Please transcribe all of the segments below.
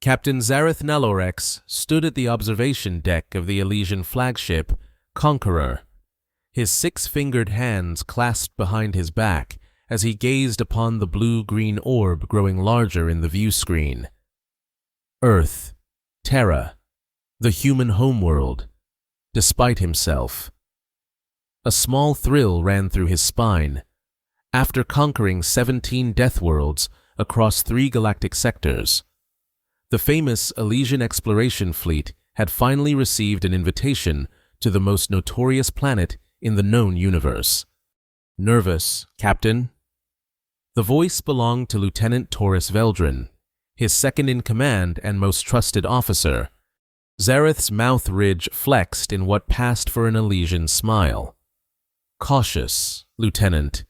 Captain Zareth Nalorex stood at the observation deck of the Elysian flagship, Conqueror, his six-fingered hands clasped behind his back as he gazed upon the blue-green orb growing larger in the view screen. Earth, Terra, the human homeworld, despite himself. A small thrill ran through his spine. After conquering 17 Deathworlds across 3 galactic sectors, the famous Elysian exploration fleet had finally received an invitation to the most notorious planet in the known universe. Nervous, Captain? The voice belonged to Lieutenant Taurus Veldrin, his second-in-command and most trusted officer. Zareth's mouth ridge flexed in what passed for an Elysian smile. Cautious, Lieutenant,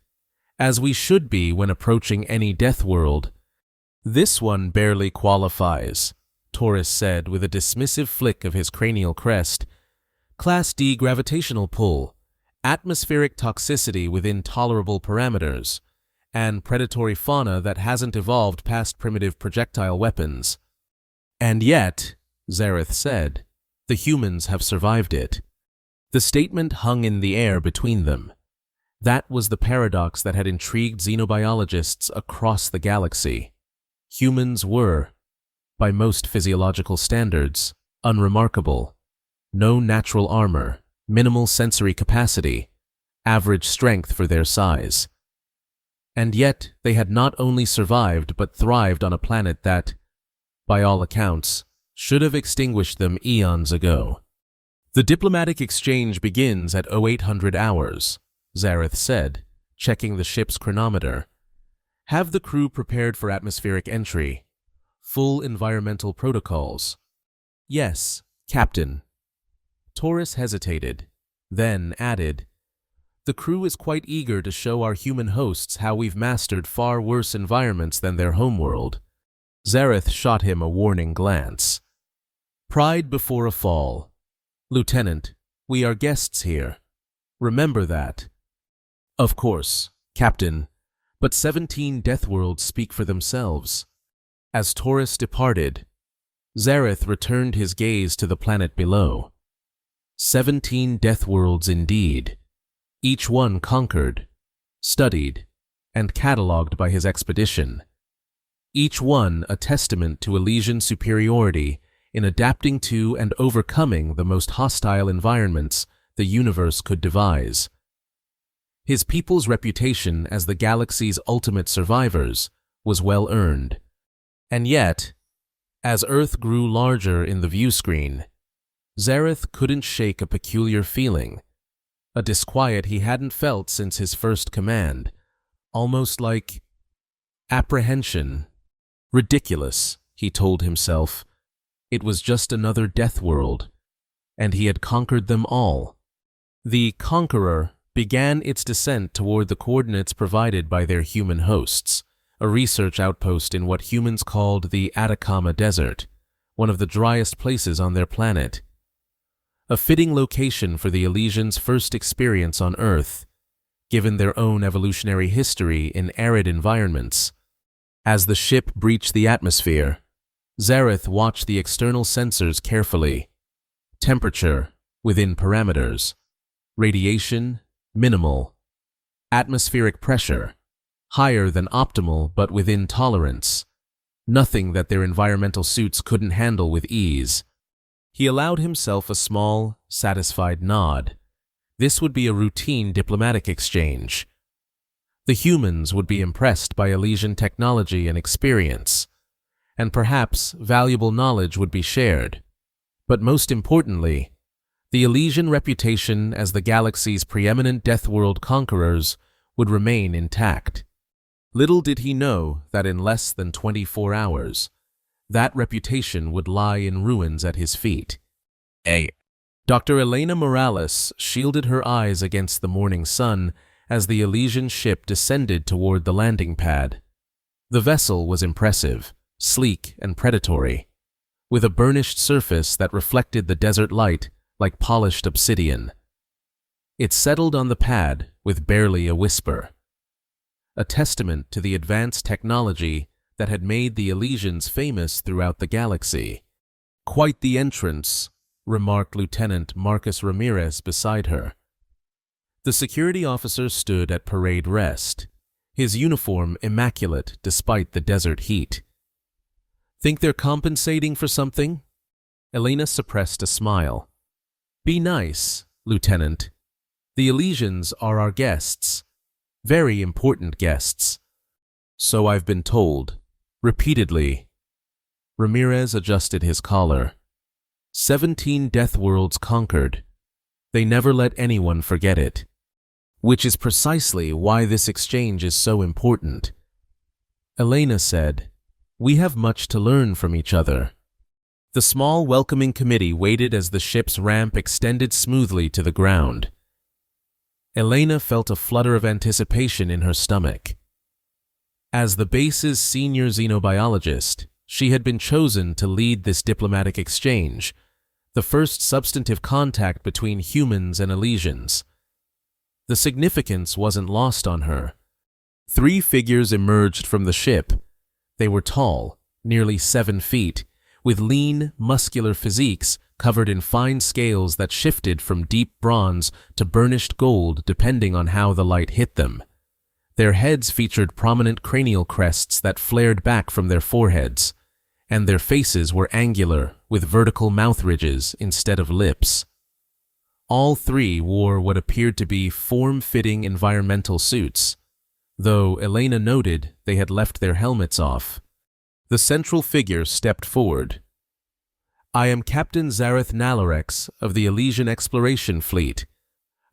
as we should be when approaching any Deathworld. This one barely qualifies, Taurus said with a dismissive flick of his cranial crest. Class D gravitational pull, atmospheric toxicity within tolerable parameters, and predatory fauna that hasn't evolved past primitive projectile weapons. And yet, Zareth said, the humans have survived it. The statement hung in the air between them. That was the paradox that had intrigued xenobiologists across the galaxy. Humans were, by most physiological standards, unremarkable. No natural armor, minimal sensory capacity, average strength for their size. And yet they had not only survived but thrived on a planet that, by all accounts, should have extinguished them eons ago. The diplomatic exchange begins at 0800 hours, Zareth said, checking the ship's chronometer. Have the crew prepared for atmospheric entry. Full environmental protocols. Yes, Captain. Taurus hesitated, then added, the crew is quite eager to show our human hosts how we've mastered far worse environments than their homeworld. Zareth shot him a warning glance. Pride before a fall. Lieutenant, we are guests here. Remember that. Of course, Captain, but 17 Deathworlds speak for themselves. As Taurus departed, Zareth returned his gaze to the planet below. 17 Deathworlds indeed, each one conquered, studied, and catalogued by his expedition. Each one a testament to Elysian superiority in adapting to and overcoming the most hostile environments the universe could devise. His people's reputation as the galaxy's ultimate survivors was well earned. And yet, as Earth grew larger in the view screen, Zareth couldn't shake a peculiar feeling, a disquiet he hadn't felt since his first command, almost like apprehension. Ridiculous, he told himself. It was just another Deathworld, and he had conquered them all. The Conqueror began its descent toward the coordinates provided by their human hosts, a research outpost in what humans called the Atacama Desert, one of the driest places on their planet. A fitting location for the Elysians' first experience on Earth, given their own evolutionary history in arid environments. As the ship breached the atmosphere, Zareth watched the external sensors carefully. Temperature, within parameters. Radiation, minimal. Atmospheric pressure, higher than optimal but within tolerance. Nothing that their environmental suits couldn't handle with ease. He allowed himself a small, satisfied nod. This would be a routine diplomatic exchange. The humans would be impressed by Elysian technology and experience, and perhaps valuable knowledge would be shared. But most importantly, the Elysian reputation as the galaxy's preeminent Deathworld conquerors would remain intact. Little did he know that in less than 24 hours, that reputation would lie in ruins at his feet. Dr. Elena Morales shielded her eyes against the morning sun as the Elysian ship descended toward the landing pad. The vessel was impressive, sleek and predatory, with a burnished surface that reflected the desert light like polished obsidian. It settled on the pad with barely a whisper, a testament to the advanced technology that had made the Elysians famous throughout the galaxy. "Quite the entrance," remarked Lieutenant Marcus Ramirez beside her. The security officer stood at parade rest, his uniform immaculate despite the desert heat. "Think they're compensating for something?" Elena suppressed a smile. "Be nice, Lieutenant. The Elysians are our guests. Very important guests." "So I've been told. Repeatedly." Ramirez adjusted his collar. 17 Deathworlds conquered. They never let anyone forget it. Which is precisely why this exchange is so important. Elena said, "We have much to learn from each other." The small welcoming committee waited as the ship's ramp extended smoothly to the ground. Elena felt a flutter of anticipation in her stomach. As the base's senior xenobiologist, she had been chosen to lead this diplomatic exchange, the first substantive contact between humans and Elysians. The significance wasn't lost on her. 3 figures emerged from the ship. They were tall, nearly 7 feet, with lean, muscular physiques covered in fine scales that shifted from deep bronze to burnished gold depending on how the light hit them. Their heads featured prominent cranial crests that flared back from their foreheads, and their faces were angular with vertical mouth ridges instead of lips. All 3 wore what appeared to be form-fitting environmental suits, though Elena noted they had left their helmets off. The central figure stepped forward. "I am Captain Zareth Nalarex of the Elysian Exploration Fleet.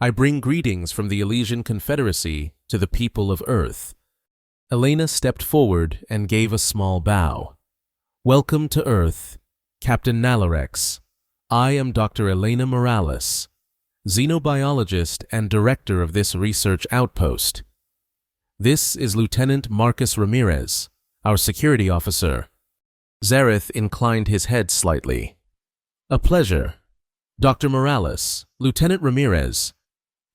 I bring greetings from the Elysian Confederacy to the people of Earth." Elena stepped forward and gave a small bow. "Welcome to Earth, Captain Nalarex. I am Dr. Elena Morales, xenobiologist and director of this research outpost. This is Lieutenant Marcus Ramirez, our security officer." Zareth inclined his head slightly. "A pleasure. Dr. Morales, Lieutenant Ramirez.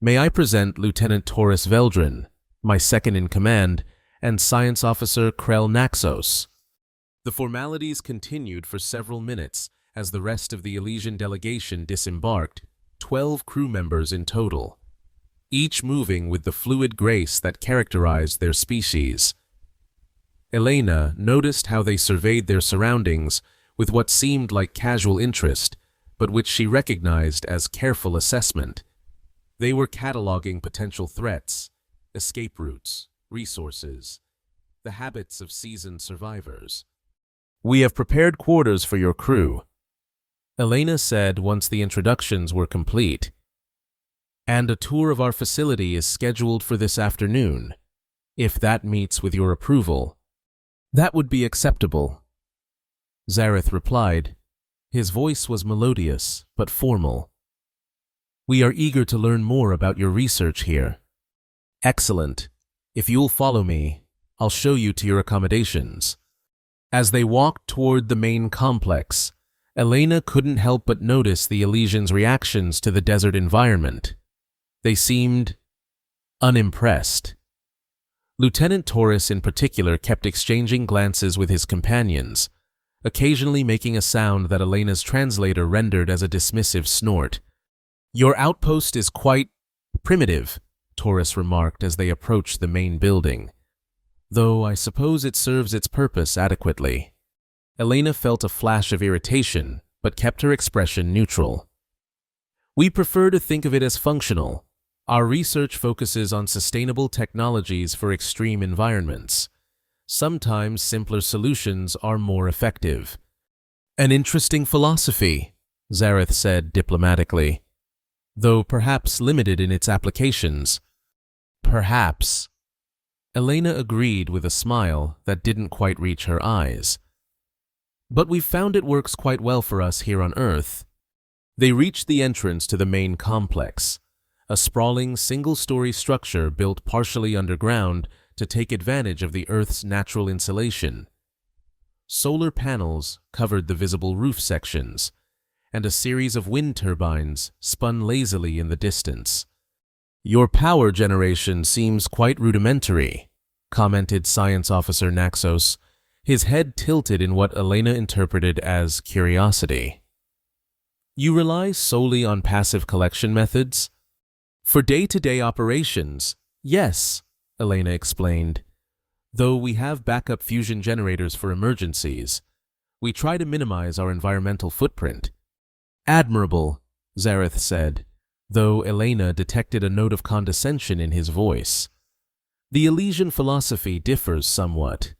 May I present Lieutenant Taurus Veldrin, my second-in-command, and Science Officer Krell Naxos." The formalities continued for several minutes as the rest of the Elysian delegation disembarked, 12 crew members in total, each moving with the fluid grace that characterized their species. Elena noticed how they surveyed their surroundings with what seemed like casual interest, but which she recognized as careful assessment. They were cataloging potential threats, escape routes, resources, the habits of seasoned survivors. "We have prepared quarters for your crew," Elena said once the introductions were complete. "And a tour of our facility is scheduled for this afternoon, if that meets with your approval." "That would be acceptable," Zareth replied. His voice was melodious but formal. "We are eager to learn more about your research here." "Excellent. If you'll follow me, I'll show you to your accommodations." As they walked toward the main complex, Elena couldn't help but notice the Elysians' reactions to the desert environment. They seemed unimpressed. Lieutenant Taurus in particular kept exchanging glances with his companions, occasionally making a sound that Elena's translator rendered as a dismissive snort. "Your outpost is quite primitive," Taurus remarked as they approached the main building. "Though I suppose it serves its purpose adequately." Elena felt a flash of irritation, but kept her expression neutral. "We prefer to think of it as functional. Our research focuses on sustainable technologies for extreme environments. Sometimes simpler solutions are more effective." "An interesting philosophy," Zareth said diplomatically, "though perhaps limited in its applications." "Perhaps." Elena agreed with a smile that didn't quite reach her eyes. "But we've found it works quite well for us here on Earth." They reached the entrance to the main complex, a sprawling single-story structure built partially underground to take advantage of the Earth's natural insulation. Solar panels covered the visible roof sections, and a series of wind turbines spun lazily in the distance. "Your power generation seems quite rudimentary," commented Science Officer Naxos, his head tilted in what Elena interpreted as curiosity. You rely solely on passive collection methods? For day-to-day operations, yes, Elena explained. Though we have backup fusion generators for emergencies, we try to minimize our environmental footprint. Admirable, Zareth said, though Elena detected a note of condescension in his voice. The Elysian philosophy differs somewhat.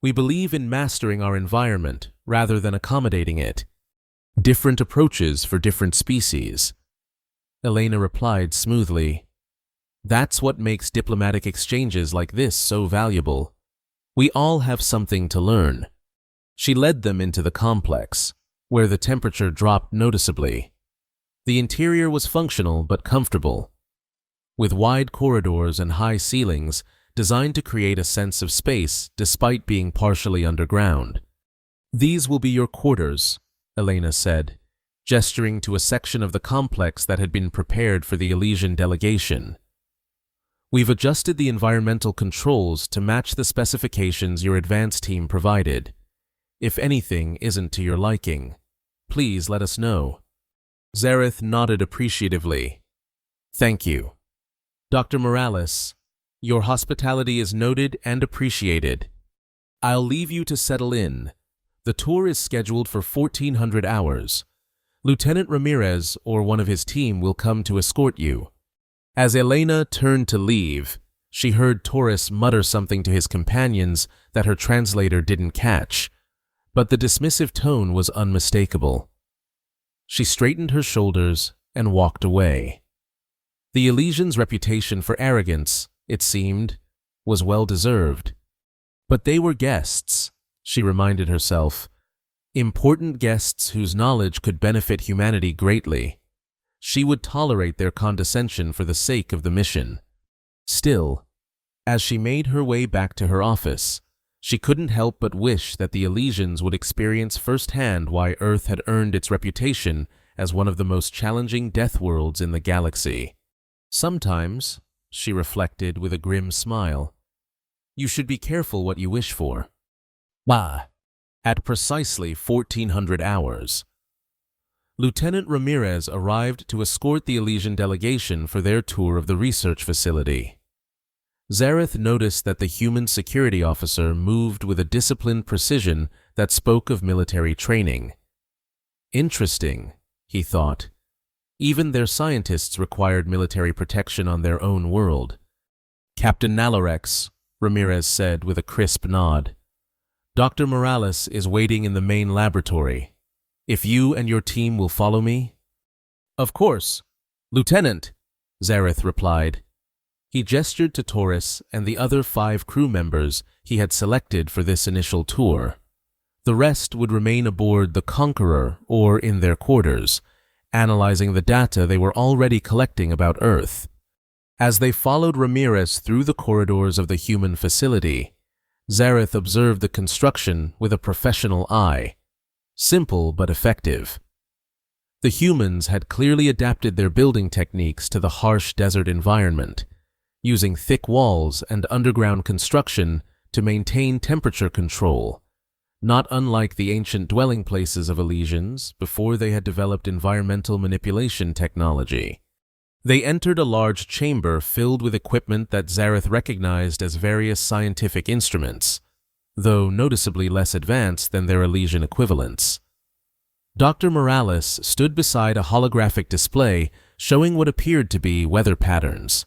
We believe in mastering our environment rather than accommodating it. Different approaches for different species. Elena replied smoothly. That's what makes diplomatic exchanges like this so valuable. We all have something to learn. She led them into the complex, where the temperature dropped noticeably. The interior was functional but comfortable, with wide corridors and high ceilings designed to create a sense of space despite being partially underground. These will be your quarters, Elena said, gesturing to a section of the complex that had been prepared for the Elysian delegation. We've adjusted the environmental controls to match the specifications your advance team provided. If anything isn't to your liking, please let us know. Zareth nodded appreciatively. Thank you. Dr. Morales, your hospitality is noted and appreciated. I'll leave you to settle in. The tour is scheduled for 1400 hours. Lieutenant Ramirez or one of his team will come to escort you. As Elena turned to leave, she heard Taurus mutter something to his companions that her translator didn't catch, but the dismissive tone was unmistakable. She straightened her shoulders and walked away. The Elysians' reputation for arrogance, it seemed, was well-deserved. But they were guests, she reminded herself, important guests whose knowledge could benefit humanity greatly. She would tolerate their condescension for the sake of the mission. Still, as she made her way back to her office, she couldn't help but wish that the Elysians would experience firsthand why Earth had earned its reputation as one of the most challenging Deathworlds in the galaxy. Sometimes, she reflected with a grim smile, you should be careful what you wish for. At precisely 1400 hours, Lieutenant Ramirez arrived to escort the Elysian delegation for their tour of the research facility. Zareth noticed that the human security officer moved with a disciplined precision that spoke of military training. Interesting, he thought. Even their scientists required military protection on their own world. Captain Nalorex, Ramirez said with a crisp nod. Dr. Morales is waiting in the main laboratory. If you and your team will follow me? Of course, Lieutenant, Zareth replied. He gestured to Taurus and the other 5 crew members he had selected for this initial tour. The rest would remain aboard the Conqueror or in their quarters, analyzing the data they were already collecting about Earth. As they followed Ramirez through the corridors of the human facility, Zareth observed the construction with a professional eye. Simple but effective. The humans had clearly adapted their building techniques to the harsh desert environment, using thick walls and underground construction to maintain temperature control, not unlike the ancient dwelling places of Elysians before they had developed environmental manipulation technology. They entered a large chamber filled with equipment that Zareth recognized as various scientific instruments, though noticeably less advanced than their Elysian equivalents. Dr. Morales stood beside a holographic display showing what appeared to be weather patterns.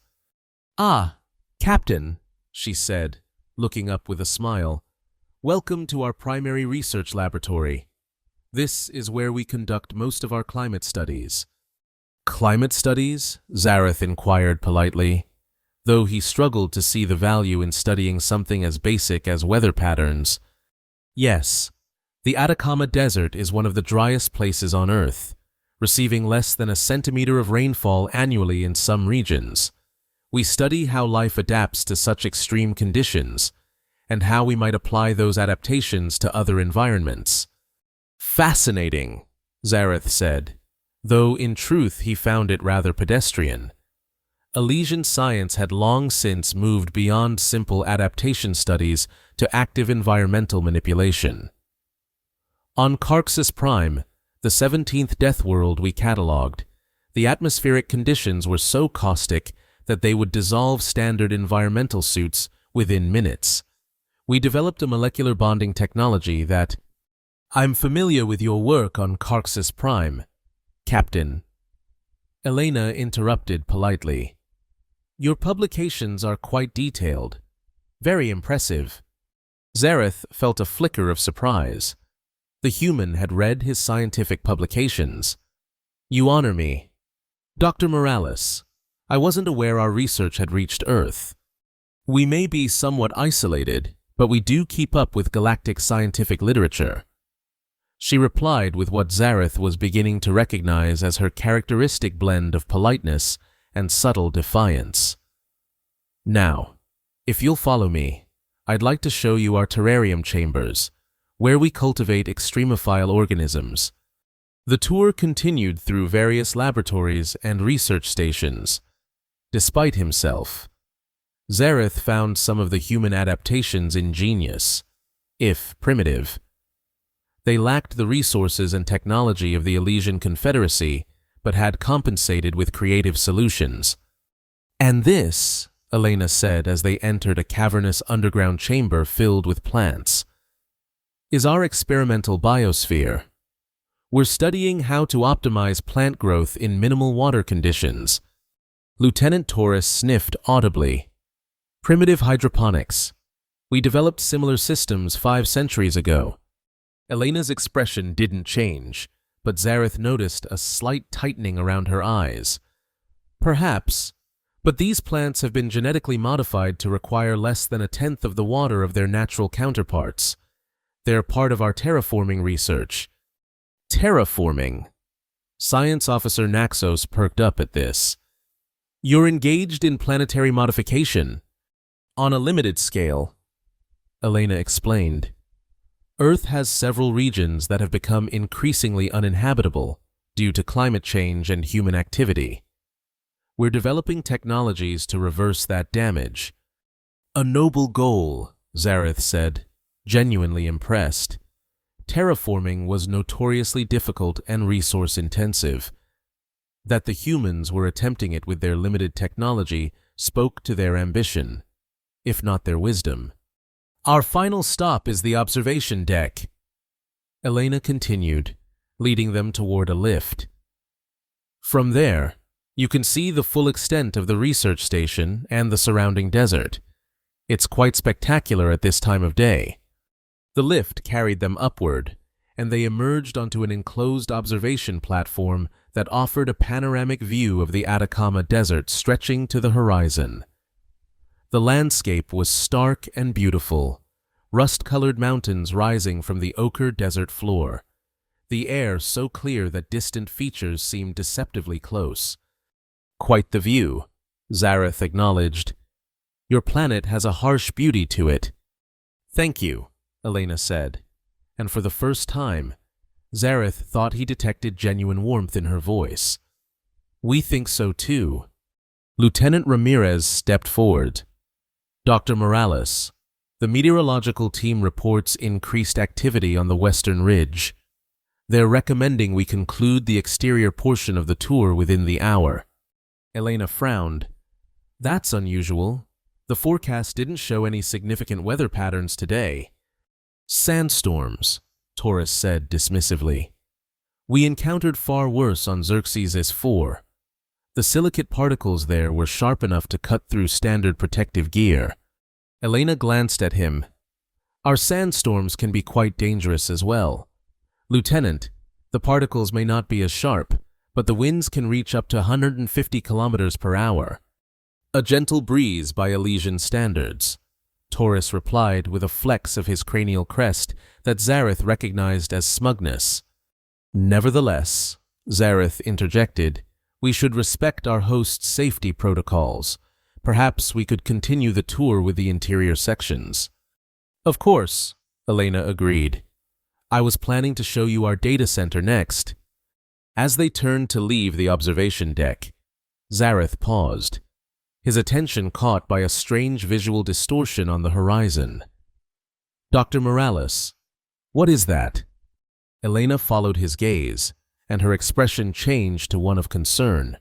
Ah, Captain, she said, looking up with a smile. Welcome to our primary research laboratory. This is where we conduct most of our climate studies. Climate studies? Zareth inquired politely, though he struggled to see the value in studying something as basic as weather patterns. Yes, the Atacama Desert is one of the driest places on Earth, receiving less than a centimeter of rainfall annually in some regions. We study how life adapts to such extreme conditions, and how we might apply those adaptations to other environments. Fascinating, Zareth said, though in truth he found it rather pedestrian. Elysian science had long since moved beyond simple adaptation studies to active environmental manipulation. On Carxus Prime, the 17th Deathworld we catalogued, the atmospheric conditions were so caustic that they would dissolve standard environmental suits within minutes. We developed a molecular bonding technology that— "I'm familiar with your work on Carxus Prime, Captain," Elena interrupted politely. "Your publications are quite detailed, very impressive." Zareth felt a flicker of surprise. The human had read his scientific publications. "You honor me. Dr. Morales, I wasn't aware our research had reached Earth. We may be somewhat isolated, but we do keep up with galactic scientific literature." She replied with what Zareth was beginning to recognize as her characteristic blend of politeness and subtle defiance. "Now, if you'll follow me, I'd like to show you our terrarium chambers, where we cultivate extremophile organisms." The tour continued through various laboratories and research stations. Despite himself, Zareth found some of the human adaptations ingenious, if primitive. They lacked the resources and technology of the Elysian Confederacy, but had compensated with creative solutions. "And this," Elena said as they entered a cavernous underground chamber filled with plants, "is our experimental biosphere. We're studying how to optimize plant growth in minimal water conditions." Lieutenant Taurus sniffed audibly. "Primitive hydroponics. We developed similar systems 5 centuries ago." Elena's expression didn't change, but Zareth noticed a slight tightening around her eyes. "Perhaps, but these plants have been genetically modified to require less than 1/10 of the water of their natural counterparts. They're part of our terraforming research." "Terraforming?" Science Officer Naxos perked up at this. "You're engaged in planetary modification." "On a limited scale," Elena explained. "Earth has several regions that have become increasingly uninhabitable due to climate change and human activity. We're developing technologies to reverse that damage." "A noble goal," Zareth said, genuinely impressed. Terraforming was notoriously difficult and resource-intensive. That the humans were attempting it with their limited technology spoke to their ambition, if not their wisdom. "Our final stop is the observation deck," Elena continued, leading them toward a lift. "From there, you can see the full extent of the research station and the surrounding desert. It's quite spectacular at this time of day." The lift carried them upward, and they emerged onto an enclosed observation platform that offered a panoramic view of the Atacama Desert stretching to the horizon. The landscape was stark and beautiful, rust-colored mountains rising from the ochre desert floor, the air so clear that distant features seemed deceptively close. "Quite the view," Zareth acknowledged. "Your planet has a harsh beauty to it." "Thank you," Elena said, and for the first time, Zareth thought he detected genuine warmth in her voice. "We think so too." Lieutenant Ramirez stepped forward. "Dr. Morales, the meteorological team reports increased activity on the western ridge. They're recommending we conclude the exterior portion of the tour within the hour." Elena frowned. "That's unusual. The forecast didn't show any significant weather patterns today." "Sandstorms," Taurus said dismissively. "We encountered far worse on Xerxes S4. The silicate particles there were sharp enough to cut through standard protective gear." Elena glanced at him. "Our sandstorms can be quite dangerous as well. Lieutenant, the particles may not be as sharp, but the winds can reach up to 150 kilometers per hour. A gentle breeze by Elysian standards," Taurus replied with a flex of his cranial crest that Zareth recognized as smugness. "Nevertheless," Zareth interjected, "we should respect our host's safety protocols. Perhaps we could continue the tour with the interior sections." "Of course," Elena agreed. "I was planning to show you our data center next." As they turned to leave the observation deck, Zareth paused. his attention caught by a strange visual distortion on the horizon. "Dr. Morales, what is that?" Elena followed his gaze, and her expression changed to one of concern.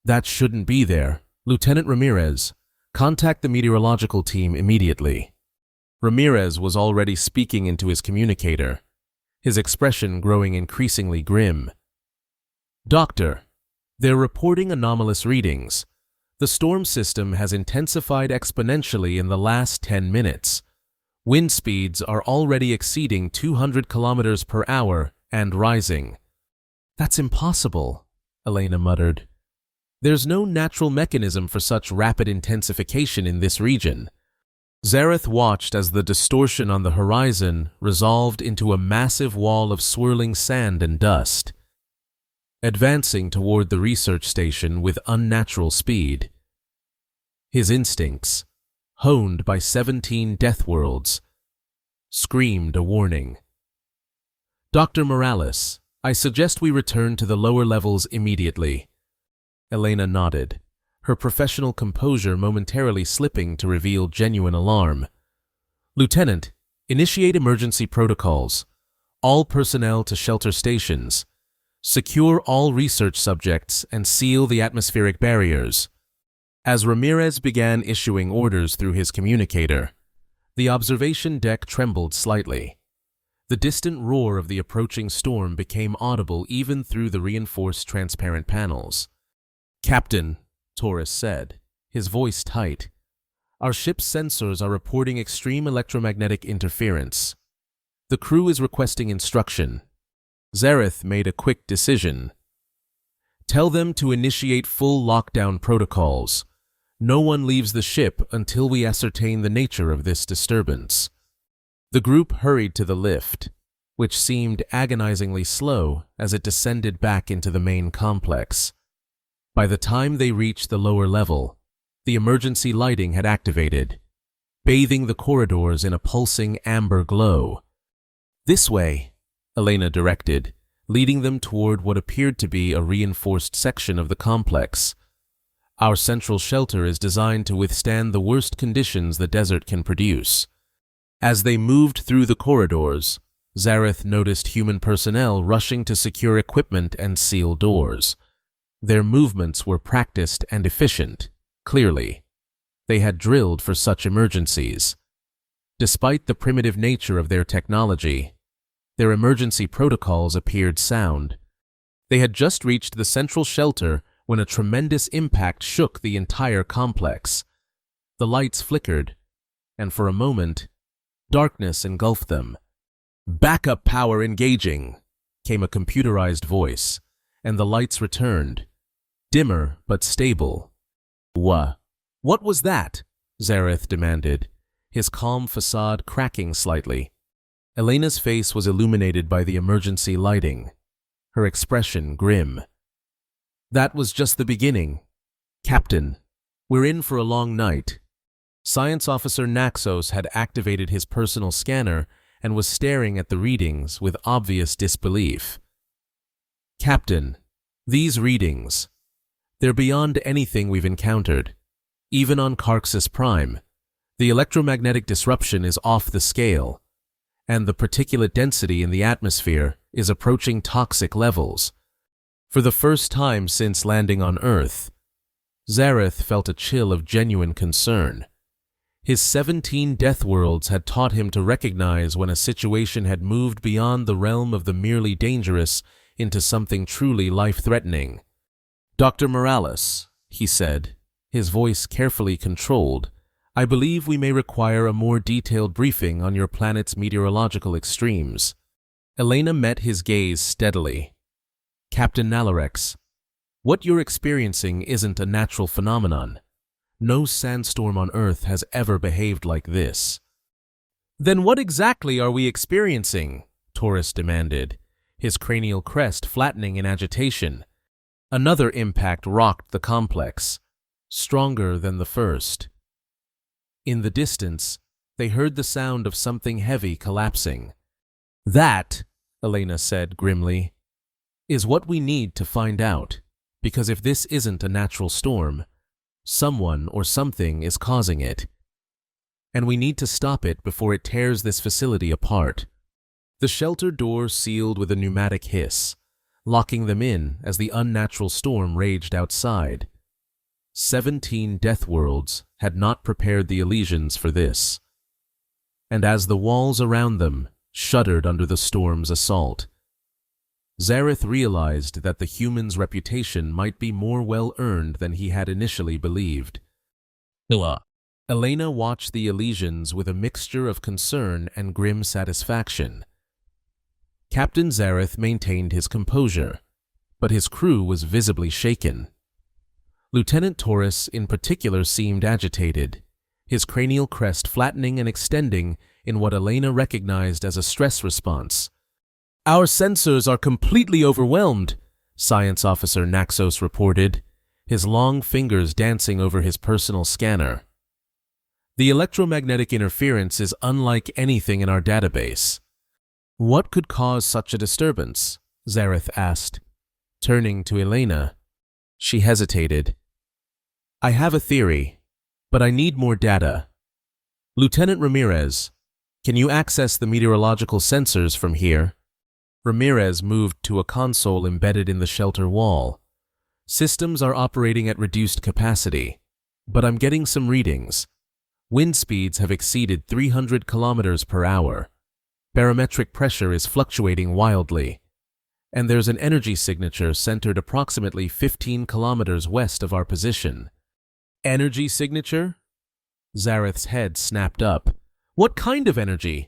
"That shouldn't be there. Lieutenant Ramirez, contact the meteorological team immediately." Ramirez was already speaking into his communicator, his expression growing increasingly grim. "Doctor, they're reporting anomalous readings. The storm system has intensified exponentially in the last 10 minutes. Wind speeds are already exceeding 200 kilometers per hour and rising." "That's impossible," Elena muttered. "There's no natural mechanism for such rapid intensification in this region." Zareth watched as the distortion on the horizon resolved into a massive wall of swirling sand and dust, advancing toward the research station with unnatural speed. His instincts, honed by 17 Deathworlds, screamed a warning. "Dr. Morales, I suggest we return to the lower levels immediately." Elena nodded, her professional composure momentarily slipping to reveal genuine alarm. "Lieutenant, initiate emergency protocols. All personnel to shelter stations. Secure all research subjects and seal the atmospheric barriers." As Ramirez began issuing orders through his communicator, the observation deck trembled slightly. The distant roar of the approaching storm became audible even through the reinforced transparent panels. "Captain," Torres said, his voice tight, "our ship's sensors are reporting extreme electromagnetic interference. The crew is requesting instruction." Zareth made a quick decision. "Tell them to initiate full lockdown protocols. No one leaves the ship until we ascertain the nature of this disturbance." The group hurried to the lift, which seemed agonizingly slow as it descended back into the main complex. By the time they reached the lower level, the emergency lighting had activated, bathing the corridors in a pulsing amber glow. "This way," Elena directed, leading them toward what appeared to be a reinforced section of the complex. "Our central shelter is designed to withstand the worst conditions the desert can produce." As they moved through the corridors, Zareth noticed human personnel rushing to secure equipment and seal doors. Their movements were practiced and efficient, clearly. They had drilled for such emergencies. Despite the primitive nature of their technology, their emergency protocols appeared sound. They had just reached the central shelter when a tremendous impact shook the entire complex. The lights flickered, and for a moment, darkness engulfed them. "Backup power engaging," came a computerized voice, and the lights returned, dimmer but stable. What was that?" Zareth demanded, his calm facade cracking slightly. Elena's face was illuminated by the emergency lighting, her expression grim. "That was just the beginning. Captain, we're in for a long night." Science Officer Naxos had activated his personal scanner and was staring at the readings with obvious disbelief. "Captain, these readings, they're beyond anything we've encountered. Even on Carxus Prime, the electromagnetic disruption is off the scale, and the particulate density in the atmosphere is approaching toxic levels. For the first time since landing on Earth, Zareth felt a chill of genuine concern. His 17 Deathworlds had taught him to recognize when a situation had moved beyond the realm of the merely dangerous into something truly life-threatening. "Dr. Morales," he said, his voice carefully controlled, "I believe we may require a more detailed briefing on your planet's meteorological extremes." Elena met his gaze steadily. "Captain Nalarex, what you're experiencing isn't a natural phenomenon. No sandstorm on Earth has ever behaved like this." "Then what exactly are we experiencing?" Taurus demanded, his cranial crest flattening in agitation. Another impact rocked the complex, stronger than the first. In the distance, they heard the sound of something heavy collapsing. "That," Elena said grimly, "is what we need to find out, because if this isn't a natural storm, Someone or something is causing it. And we need to stop it before it tears this facility apart. The shelter door sealed with a pneumatic hiss, locking them in as the unnatural storm raged outside. 17 Deathworlds had not prepared the Elysians for this. And as the walls around them shuddered under the storm's assault, Zareth realized that the human's reputation might be more well-earned than he had initially believed. Elena watched the Elysians with a mixture of concern and grim satisfaction. Captain Zareth maintained his composure, but his crew was visibly shaken. Lieutenant Taurus in particular seemed agitated, his cranial crest flattening and extending in what Elena recognized as a stress response. "Our sensors are completely overwhelmed," Science Officer Naxos reported, his long fingers dancing over his personal scanner. "The electromagnetic interference is unlike anything in our database." "What could cause such a disturbance?" Zareth asked, turning to Elena. She hesitated. "I have a theory, but I need more data. Lieutenant Ramirez, can you access the meteorological sensors from here?" Ramirez moved to a console embedded in the shelter wall. "Systems are operating at reduced capacity, but I'm getting some readings. Wind speeds have exceeded 300 kilometers per hour. Barometric pressure is fluctuating wildly, and there's an energy signature centered approximately 15 kilometers west of our position." "Energy signature?" Zareth's head snapped up. "What kind of energy?"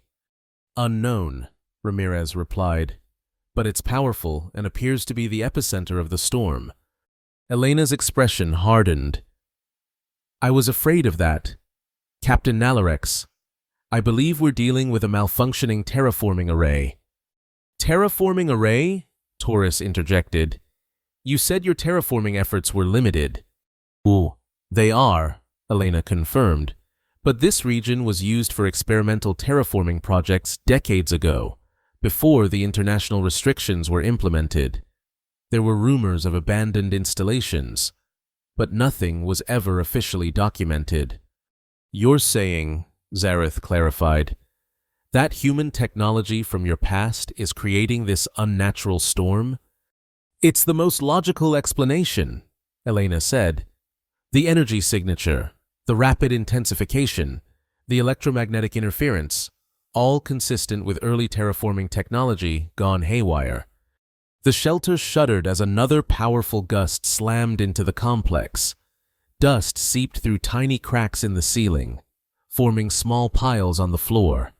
"Unknown," Ramirez replied, "but it's powerful and appears to be the epicenter of the storm." Elena's expression hardened. "I was afraid of that. Captain Nalarex, I believe we're dealing with a malfunctioning terraforming array." "Terraforming array?" Taurus interjected. "You said your terraforming efforts were limited." "Ooh, they are," Elena confirmed, "but this region was used for experimental terraforming projects decades ago, before the international restrictions were implemented. There were rumors of abandoned installations, but nothing was ever officially documented." "You're saying," Zareth clarified, "that human technology from your past is creating this unnatural storm?" "It's the most logical explanation," Elena said. "The energy signature, the rapid intensification, the electromagnetic interference, all consistent with early terraforming technology gone haywire." The shelter shuddered as another powerful gust slammed into the complex. Dust seeped through tiny cracks in the ceiling, forming small piles on the floor.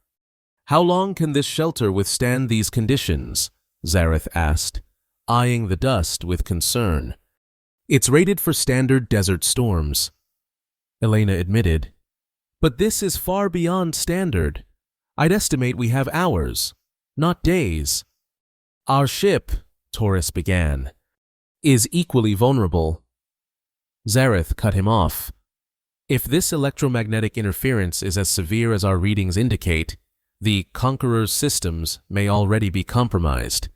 "How long can this shelter withstand these conditions?" Zareth asked, eyeing the dust with concern. "It's rated for standard desert storms," Elena admitted. "But this is far beyond standard. I'd estimate we have hours, not days." "Our ship," Taurus began, "is equally vulnerable." Zareth cut him off. "If this electromagnetic interference is as severe as our readings indicate, the Conqueror's systems may already be compromised."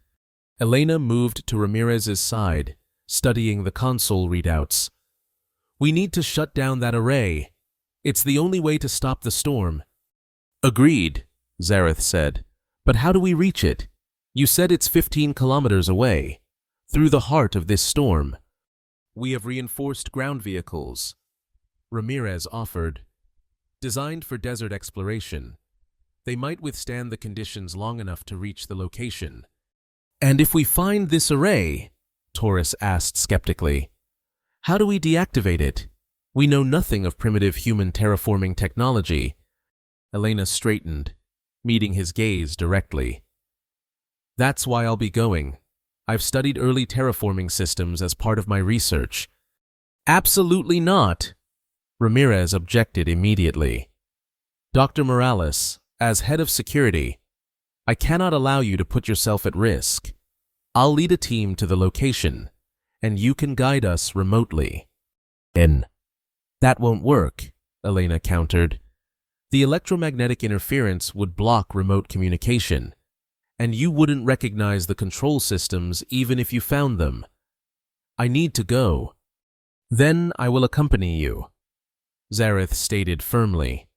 Elena moved to Ramirez's side, studying the console readouts. "We need to shut down that array. It's the only way to stop the storm." "Agreed," Zareth said. "But how do we reach it? You said it's 15 kilometers away, through the heart of this storm." "We have reinforced ground vehicles," Ramirez offered. "Designed for desert exploration. They might withstand the conditions long enough to reach the location." "And if we find this array," Taurus asked skeptically, "how do we deactivate it? We know nothing of primitive human terraforming technology." Elena straightened, meeting his gaze directly. "That's why I'll be going. I've studied early terraforming systems as part of my research." "Absolutely not," Ramirez objected immediately. "Dr. Morales, as head of security, I cannot allow you to put yourself at risk. I'll lead a team to the location, and you can guide us remotely." "That won't work," Elena countered. "The electromagnetic interference would block remote communication, and you wouldn't recognize the control systems even if you found them. I need to go." Then I will accompany you, Zareth stated firmly.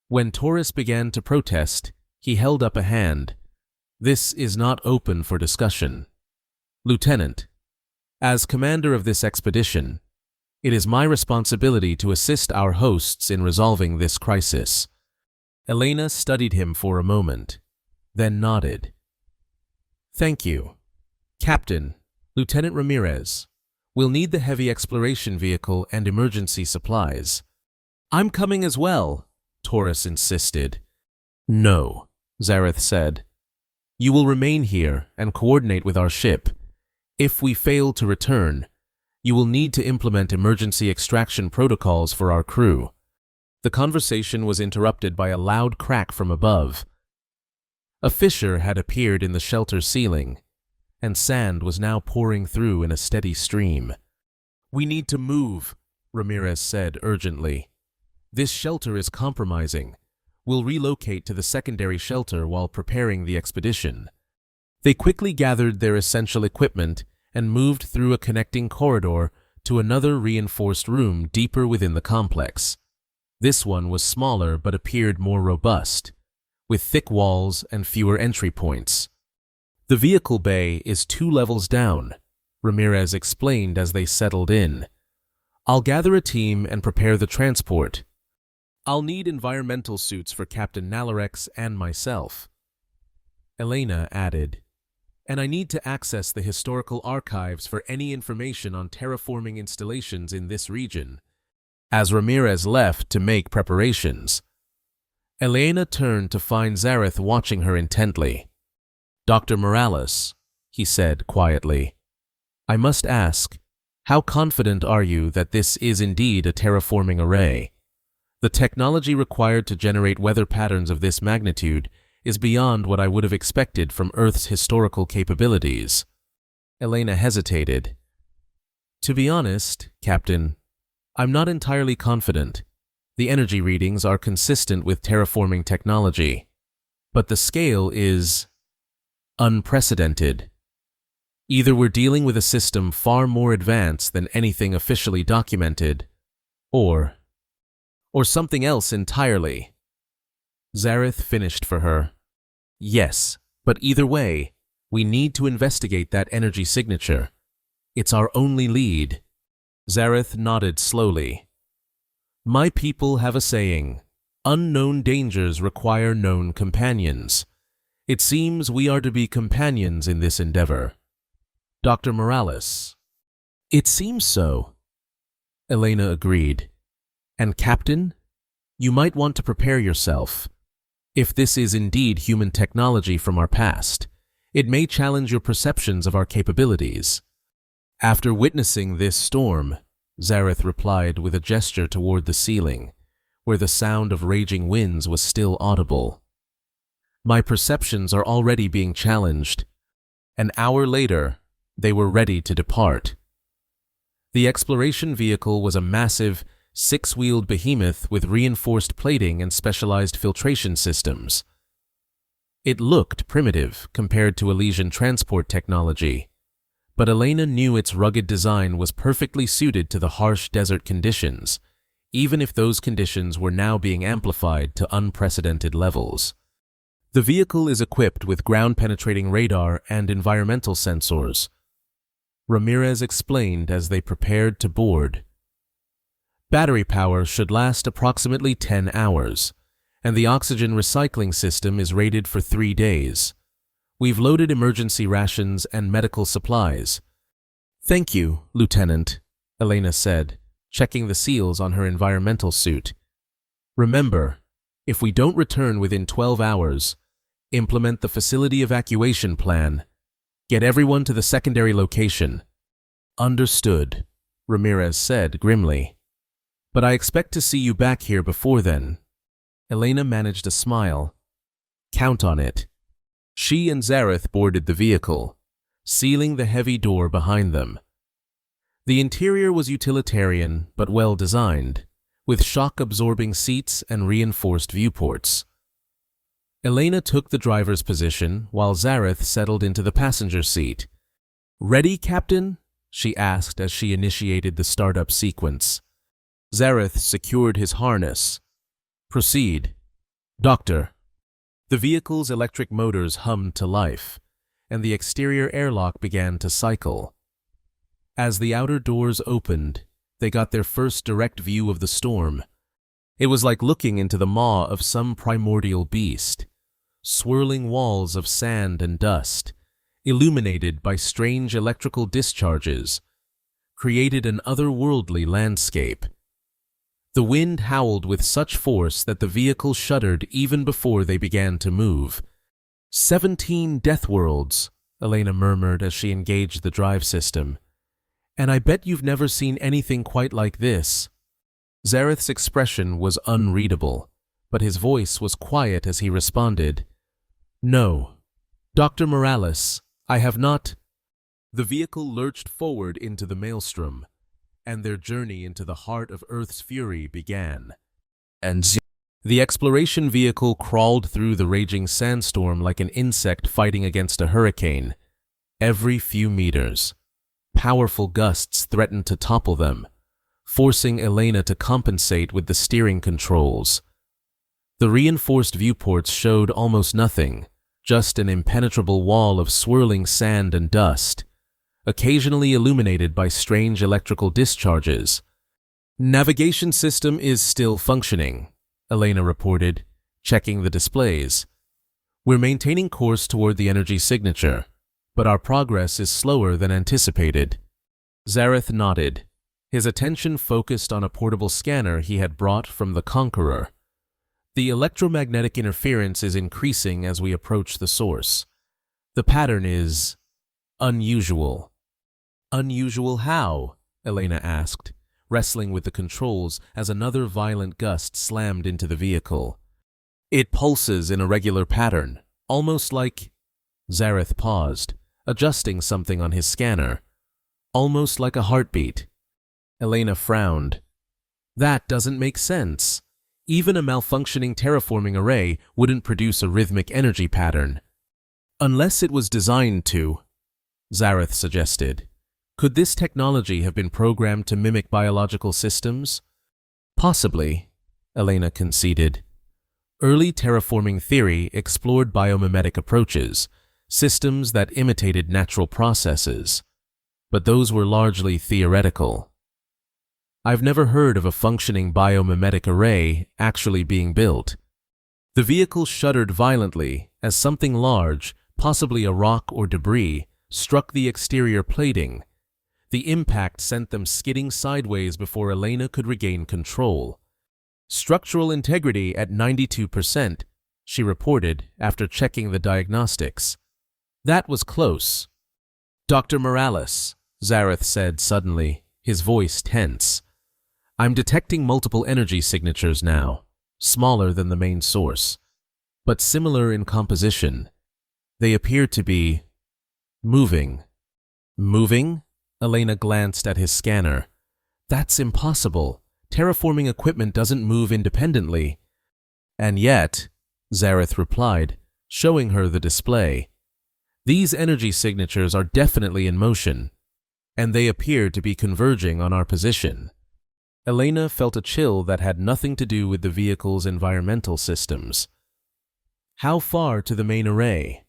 When Taurus began to protest, he held up a hand. This is not open for discussion. Lieutenant, as commander of this expedition, it is my responsibility to assist our hosts in resolving this crisis. Elena studied him for a moment, then nodded. Thank you. Captain, Lieutenant Ramirez, we'll need the heavy exploration vehicle and emergency supplies. I'm coming as well, Taurus insisted. No, Zareth said. You will remain here and coordinate with our ship. If we fail to return, you will need to implement emergency extraction protocols for our crew. The conversation was interrupted by a loud crack from above. A fissure had appeared in the shelter ceiling, and sand was now pouring through in a steady stream. We need to move, Ramirez said urgently. This shelter is compromising. We'll relocate to the secondary shelter while preparing the expedition. They quickly gathered their essential equipment and moved through a connecting corridor to another reinforced room deeper within the complex. This one was smaller but appeared more robust, with thick walls and fewer entry points. The vehicle bay is 2 levels down, Ramirez explained as they settled in. I'll gather a team and prepare the transport. I'll need environmental suits for Captain Nalarex and myself. Elena added, and I need to access the historical archives for any information on terraforming installations in this region. As Ramirez left to make preparations, Elena turned to find Zareth watching her intently. Dr. Morales, he said quietly, I must ask, how confident are you that this is indeed a terraforming array? The technology required to generate weather patterns of this magnitude is beyond what I would have expected from Earth's historical capabilities. Elena hesitated. To be honest, Captain, I'm not entirely confident. The energy readings are consistent with terraforming technology, but the scale is unprecedented. Either we're dealing with a system far more advanced than anything officially documented, or something else entirely. Zareth finished for her. Yes, but either way, we need to investigate that energy signature. It's our only lead. Zareth nodded slowly. My people have a saying, unknown dangers require known companions. It seems we are to be companions in this endeavor. Dr. Morales. It seems so. Elena agreed. And Captain, you might want to prepare yourself. If this is indeed human technology from our past, it may challenge your perceptions of our capabilities. After witnessing this storm, Zareth replied with a gesture toward the ceiling, where the sound of raging winds was still audible. My perceptions are already being challenged. An hour later, they were ready to depart. The exploration vehicle was a massive, 6-wheeled behemoth with reinforced plating and specialized filtration systems. It looked primitive compared to Elysian transport technology, but Elena knew its rugged design was perfectly suited to the harsh desert conditions, even if those conditions were now being amplified to unprecedented levels. The vehicle is equipped with ground-penetrating radar and environmental sensors, Ramirez explained as they prepared to board. Battery power should last approximately 10 hours, and the oxygen recycling system is rated for 3 days. We've loaded emergency rations and medical supplies. Thank you, Lieutenant, Elena said, checking the seals on her environmental suit. Remember, if we don't return within 12 hours, implement the facility evacuation plan. Get everyone to the secondary location. Understood, Ramirez said grimly. But I expect to see you back here before then. Elena managed a smile. Count on it. She and Zareth boarded the vehicle, sealing the heavy door behind them. The interior was utilitarian but well designed, with shock-absorbing seats and reinforced viewports. Elena took the driver's position while Zareth settled into the passenger seat. Ready, Captain? she asked as she initiated the startup sequence. Zareth secured his harness. Proceed. Doctor. The vehicle's electric motors hummed to life, and the exterior airlock began to cycle. As the outer doors opened, they got their first direct view of the storm. It was like looking into the maw of some primordial beast. Swirling walls of sand and dust, illuminated by strange electrical discharges, created an otherworldly landscape. The wind howled with such force that the vehicle shuddered even before they began to move. 17 Deathworlds, Elena murmured as she engaged the drive system. And I bet you've never seen anything quite like this. Zareth's expression was unreadable, but his voice was quiet as he responded. No, Dr. Morales, I have not. The vehicle lurched forward into the maelstrom, and their journey into the heart of Earth's fury began. And the exploration vehicle crawled through the raging sandstorm like an insect fighting against a hurricane. Every few meters, powerful gusts threatened to topple them, forcing Elena to compensate with the steering controls. The reinforced viewports showed almost nothing, just an impenetrable wall of swirling sand and dust, occasionally illuminated by strange electrical discharges. Navigation system is still functioning, Elena reported, checking the displays. We're maintaining course toward the energy signature, but our progress is slower than anticipated. Zareth nodded, his attention focused on a portable scanner he had brought from the Conqueror. The electromagnetic interference is increasing as we approach the source. The pattern is unusual. Unusual how? Elena asked, wrestling with the controls as another violent gust slammed into the vehicle. It pulses in a regular pattern, almost like... Zareth paused, adjusting something on his scanner. Almost like a heartbeat. Elena frowned. That doesn't make sense. Even a malfunctioning terraforming array wouldn't produce a rhythmic energy pattern. Unless it was designed to, Zareth suggested. Could this technology have been programmed to mimic biological systems? Possibly, Elena conceded. Early terraforming theory explored biomimetic approaches, systems that imitated natural processes. But those were largely theoretical. I've never heard of a functioning biomimetic array actually being built. The vehicle shuddered violently as something large, possibly a rock or debris, struck the exterior plating. The impact sent them skidding sideways before Elena could regain control. Structural integrity at 92%, she reported after checking the diagnostics. That was close. Dr. Morales, Zareth said suddenly, his voice tense. I'm detecting multiple energy signatures now, smaller than the main source, but similar in composition. They appear to be moving. Moving? Elena glanced at his scanner. That's impossible. Terraforming equipment doesn't move independently. And yet, Zareth replied, showing her the display. These energy signatures are definitely in motion, and they appear to be converging on our position. Elena felt a chill that had nothing to do with the vehicle's environmental systems. How far to the main array?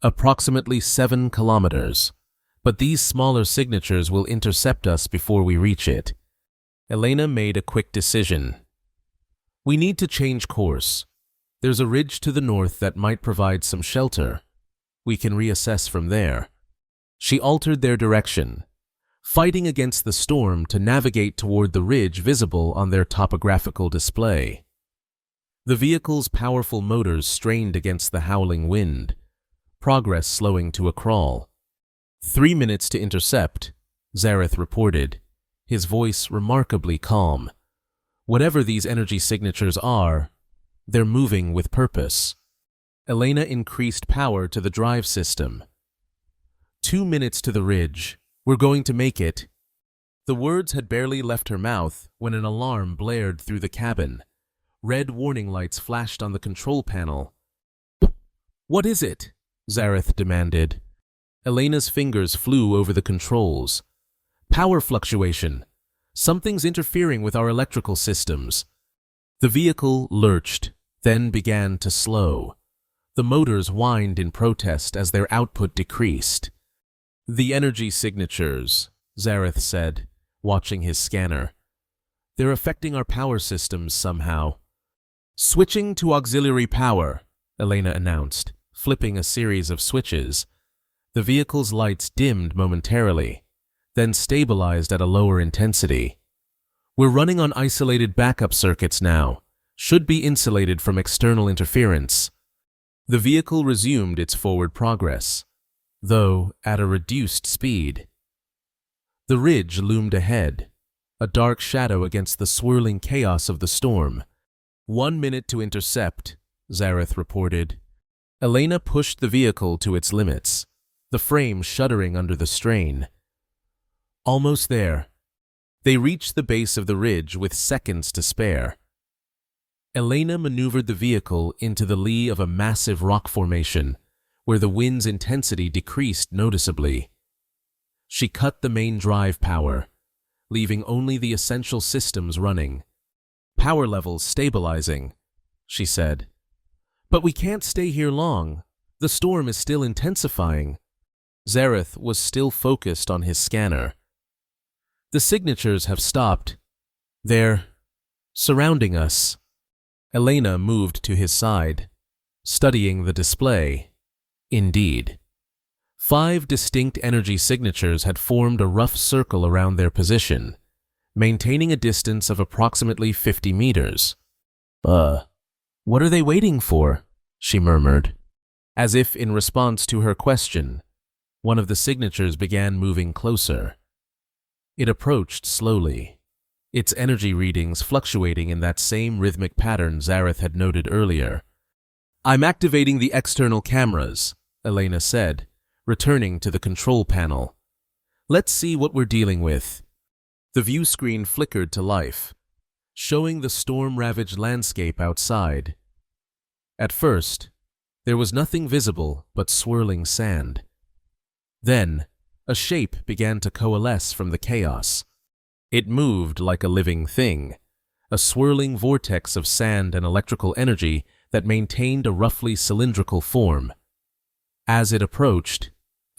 Approximately 7 kilometers, but these smaller signatures will intercept us before we reach it. Elena made a quick decision. We need to change course. There's a ridge to the north that might provide some shelter. We can reassess from there. She altered their direction, fighting against the storm to navigate toward the ridge visible on their topographical display. The vehicle's powerful motors strained against the howling wind, progress slowing to a crawl. 3 minutes to intercept, Zareth reported, his voice remarkably calm. Whatever these energy signatures are, they're moving with purpose. Elena increased power to the drive system. 2 minutes to the ridge. We're going to make it. The words had barely left her mouth when an alarm blared through the cabin. Red warning lights flashed on the control panel. What is it? Zareth demanded. Elena's fingers flew over the controls. Power fluctuation. Something's interfering with our electrical systems. The vehicle lurched, then began to slow. The motors whined in protest as their output decreased. The energy signatures, Zareth said, watching his scanner. They're affecting our power systems somehow. Switching to auxiliary power, Elena announced, flipping a series of switches. The vehicle's lights dimmed momentarily, then stabilized at a lower intensity. We're running on isolated backup circuits now, should be insulated from external interference. The vehicle resumed its forward progress, though at a reduced speed. The ridge loomed ahead, a dark shadow against the swirling chaos of the storm. 1 minute to intercept, Zareth reported. Elena pushed the vehicle to its limits, the frame shuddering under the strain. Almost there. They reached the base of the ridge with seconds to spare. Elena maneuvered the vehicle into the lee of a massive rock formation, where the wind's intensity decreased noticeably. She cut the main drive power, leaving only the essential systems running. Power levels stabilizing, she said. But we can't stay here long. The storm is still intensifying. Zareth was still focused on his scanner. The signatures have stopped. They're surrounding us. Elena moved to his side, studying the display. Indeed. 5 distinct energy signatures had formed a rough circle around their position, maintaining a distance of approximately 50 meters. What are they waiting for? She murmured. As if in response to her question, one of the signatures began moving closer. It approached slowly, its energy readings fluctuating in that same rhythmic pattern Zareth had noted earlier. I'm activating the external cameras, Elena said, returning to the control panel. Let's see what we're dealing with. The view screen flickered to life, showing the storm-ravaged landscape outside. At first, there was nothing visible but swirling sand. Then, a shape began to coalesce from the chaos. It moved like a living thing, a swirling vortex of sand and electrical energy that maintained a roughly cylindrical form. As it approached,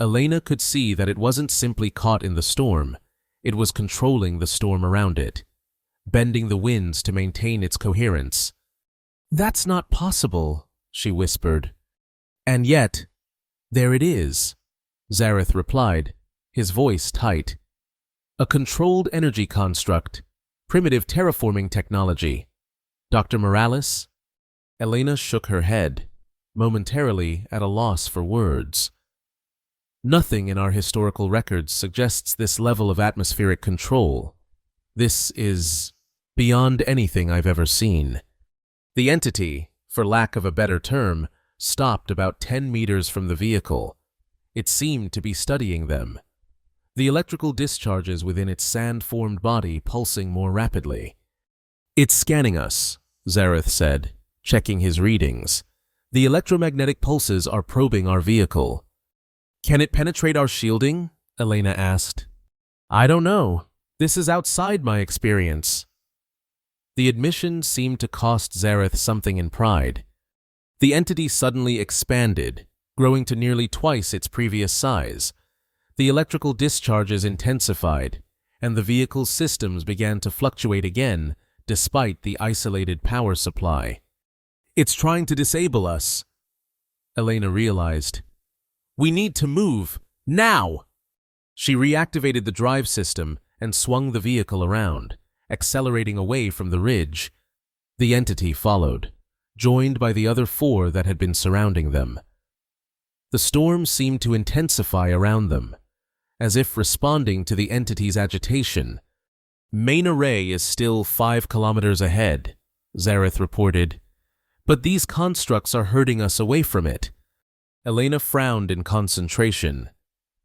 Elena could see that it wasn't simply caught in the storm, it was controlling the storm around it, bending the winds to maintain its coherence. That's not possible, she whispered. And yet, there it is, Zareth replied, his voice tight. A controlled energy construct, primitive terraforming technology. Dr. Morales? Elena shook her head, momentarily at a loss for words. Nothing in our historical records suggests this level of atmospheric control. This is beyond anything I've ever seen. The entity, for lack of a better term, stopped about 10 meters from the vehicle. It seemed to be studying them, the electrical discharges within its sand-formed body pulsing more rapidly. It's scanning us, Zareth said, checking his readings. The electromagnetic pulses are probing our vehicle. Can it penetrate our shielding? Elena asked. I don't know. This is outside my experience. The admission seemed to cost Zareth something in pride. The entity suddenly expanded, growing to nearly twice its previous size. The electrical discharges intensified, and the vehicle's systems began to fluctuate again despite the isolated power supply. It's trying to disable us, Elena realized. We need to move, now! She reactivated the drive system and swung the vehicle around, accelerating away from the ridge. The entity followed, joined by the other 4 that had been surrounding them. The storm seemed to intensify around them, as if responding to the entity's agitation. Main array is still 5 kilometers ahead, Zareth reported, but these constructs are herding us away from it. Elena frowned in concentration,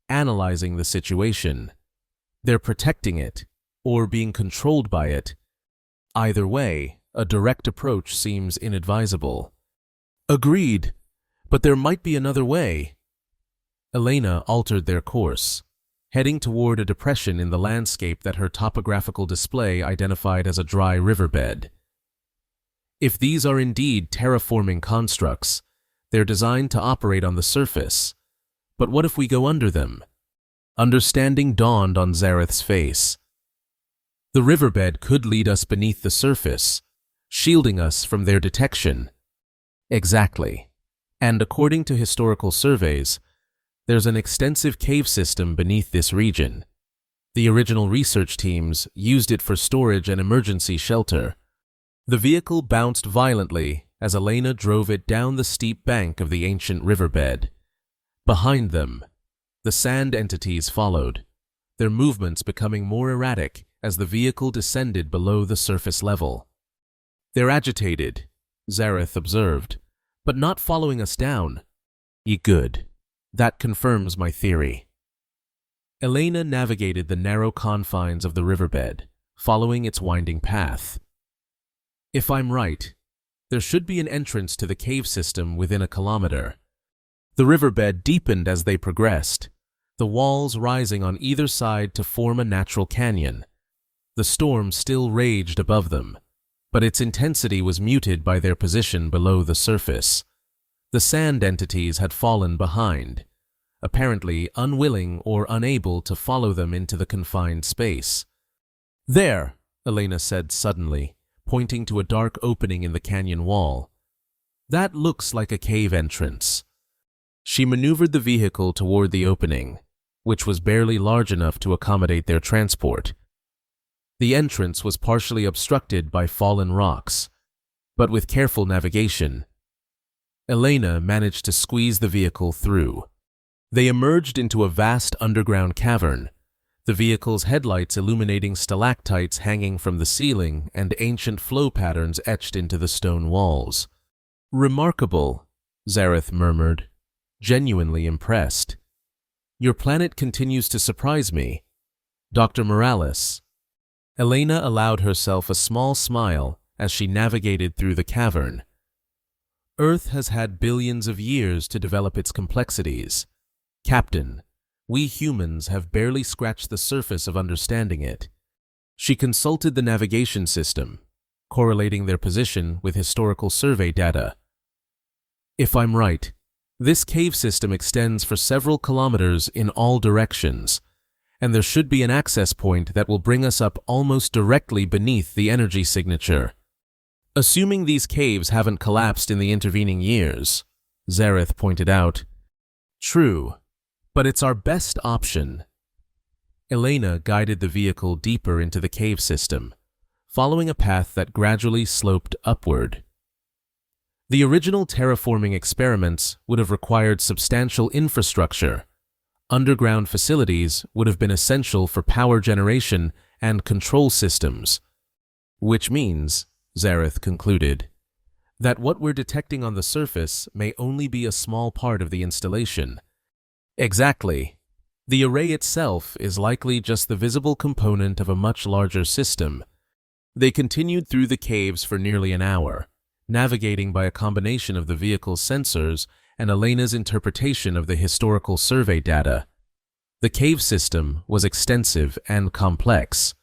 analyzing the situation. They're protecting it, or being controlled by it. Either way, a direct approach seems inadvisable. Agreed, but there might be another way. Elena altered their course. heading toward a depression in the landscape that her topographical display identified as a dry riverbed. If these are indeed terraforming constructs, they're designed to operate on the surface. But what if we go under them? Understanding dawned on Zareth's face. The riverbed could lead us beneath the surface, shielding us from their detection. Exactly. And according to historical surveys, there's an extensive cave system beneath this region. The original research teams used it for storage and emergency shelter. The vehicle bounced violently as Elena drove it down the steep bank of the ancient riverbed. Behind them, the sand entities followed, their movements becoming more erratic as the vehicle descended below the surface level. "They're agitated," Zareth observed, "but not following us down." Good. That confirms my theory." Elena navigated the narrow confines of the riverbed, following its winding path. "If I'm right, there should be an entrance to the cave system within a kilometer." The riverbed deepened as they progressed, the walls rising on either side to form a natural canyon. The storm still raged above them, but its intensity was muted by their position below the surface. The sand entities had fallen behind, apparently unwilling or unable to follow them into the confined space. "There," Elena said suddenly, pointing to a dark opening in the canyon wall. "That looks like a cave entrance." She maneuvered the vehicle toward the opening, which was barely large enough to accommodate their transport. The entrance was partially obstructed by fallen rocks, but with careful navigation, Elena managed to squeeze the vehicle through. They emerged into a vast underground cavern, the vehicle's headlights illuminating stalactites hanging from the ceiling and ancient flow patterns etched into the stone walls. "Remarkable," Zareth murmured, genuinely impressed. "Your planet continues to surprise me, Dr. Morales." Elena allowed herself a small smile as she navigated through the cavern. "Earth has had billions of years to develop its complexities. Captain, we humans have barely scratched the surface of understanding it." She consulted the navigation system, correlating their position with historical survey data. "If I'm right, this cave system extends for several kilometers in all directions, and there should be an access point that will bring us up almost directly beneath the energy signature. Assuming these caves haven't collapsed in the intervening years," Zareth pointed out. "True, but it's our best option." Elena guided the vehicle deeper into the cave system, following a path that gradually sloped upward. The original terraforming experiments would have required substantial infrastructure. Underground facilities would have been essential for power generation and control systems. Which means, Zareth concluded, that what we're detecting on the surface may only be a small part of the installation. Exactly. The array itself is likely just the visible component of a much larger system. They continued through the caves for nearly an hour, navigating by a combination of the vehicle's sensors and Elena's interpretation of the historical survey data. The cave system was extensive and complex,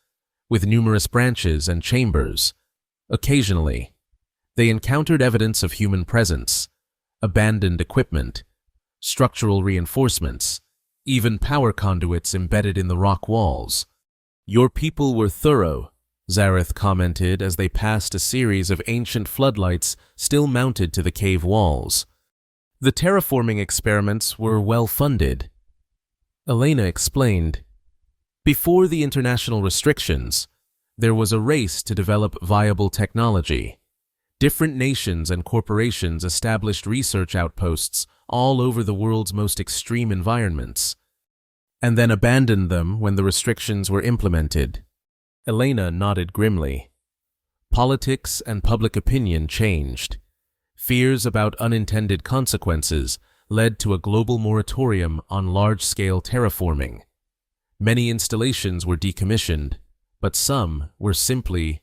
with numerous branches and chambers. Occasionally, they encountered evidence of human presence, abandoned equipment, structural reinforcements, even power conduits embedded in the rock walls. "Your people were thorough," Zareth commented as they passed a series of ancient floodlights still mounted to the cave walls. "The terraforming experiments were well funded." Elena explained. "Before the international restrictions, there was a race to develop viable technology. Different nations and corporations established research outposts all over the world's most extreme environments, and then abandoned them when the restrictions were implemented." Elena nodded grimly. Politics and public opinion changed. Fears about unintended consequences led to a global moratorium on large-scale terraforming. Many installations were decommissioned, but some were simply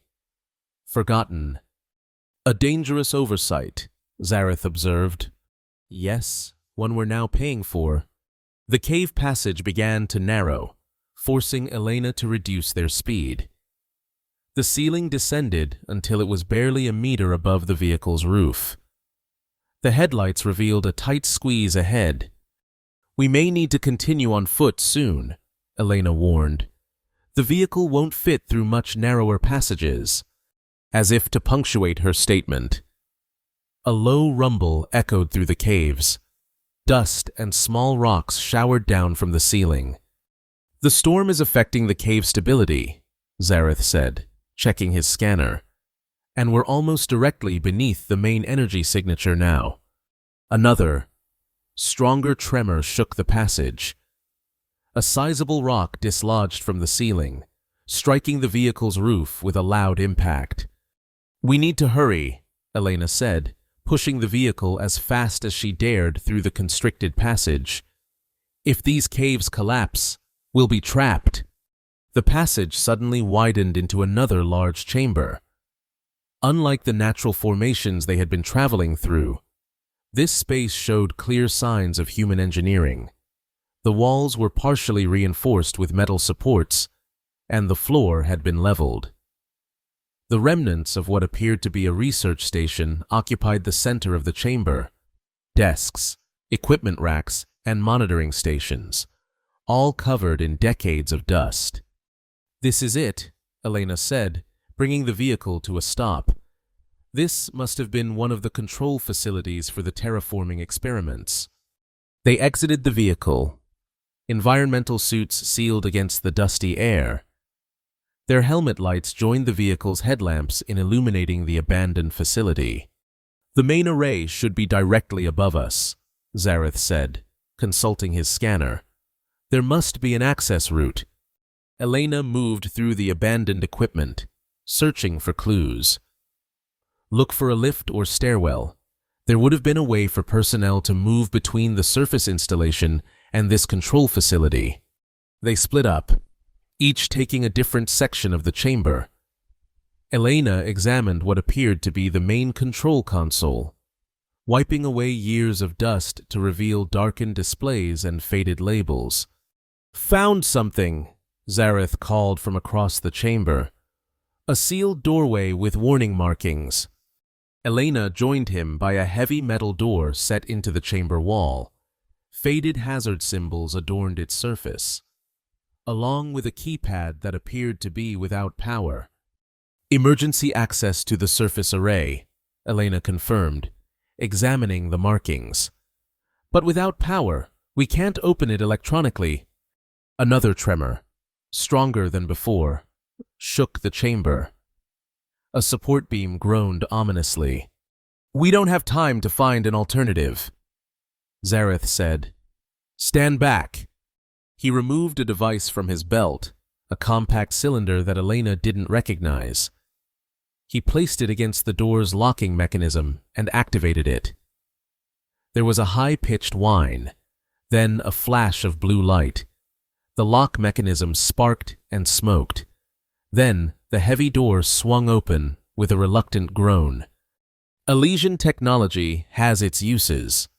forgotten. "A dangerous oversight," Zareth observed. "Yes, one we're now paying for." The cave passage began to narrow, forcing Elena to reduce their speed. The ceiling descended until it was barely a meter above the vehicle's roof. The headlights revealed a tight squeeze ahead. "We may need to continue on foot soon," Elena warned. "The vehicle won't fit through much narrower passages." As if to punctuate her statement, a low rumble echoed through the caves. Dust and small rocks showered down from the ceiling. "The storm is affecting the cave stability," Zareth said, checking his scanner. "And we're almost directly beneath the main energy signature now." Another, stronger tremor shook the passage. A sizable rock dislodged from the ceiling, striking the vehicle's roof with a loud impact. "We need to hurry," Elena said, pushing the vehicle as fast as she dared through the constricted passage. "If these caves collapse, we'll be trapped." The passage suddenly widened into another large chamber. Unlike the natural formations they had been traveling through, this space showed clear signs of human engineering. The walls were partially reinforced with metal supports, and the floor had been leveled. The remnants of what appeared to be a research station occupied the center of the chamber. Desks, equipment racks, and monitoring stations, all covered in decades of dust. "This is it," Elena said, bringing the vehicle to a stop. "This must have been one of the control facilities for the terraforming experiments." They exited the vehicle, environmental suits sealed against the dusty air. Their helmet lights joined the vehicle's headlamps in illuminating the abandoned facility. "The main array should be directly above us," Zareth said, consulting his scanner. "There must be an access route." Elena moved through the abandoned equipment, searching for clues. "Look for a lift or stairwell. There would have been a way for personnel to move between the surface installation and this control facility." They split up, each taking a different section of the chamber. Elena examined what appeared to be the main control console, wiping away years of dust to reveal darkened displays and faded labels. "Found something," Zareth called from across the chamber. "A sealed doorway with warning markings." Elena joined him by a heavy metal door set into the chamber wall. Faded hazard symbols adorned its surface, along with a keypad that appeared to be without power. "Emergency access to the surface array," Elena confirmed, examining the markings. "But without power, we can't open it electronically." Another tremor, stronger than before, shook the chamber. A support beam groaned ominously. "We don't have time to find an alternative," Zareth said. "Stand back." He removed a device from his belt, a compact cylinder that Elena didn't recognize. He placed it against the door's locking mechanism and activated it. There was a high-pitched whine, then a flash of blue light. The lock mechanism sparked and smoked. Then the heavy door swung open with a reluctant groan. "Elysian technology has its uses,"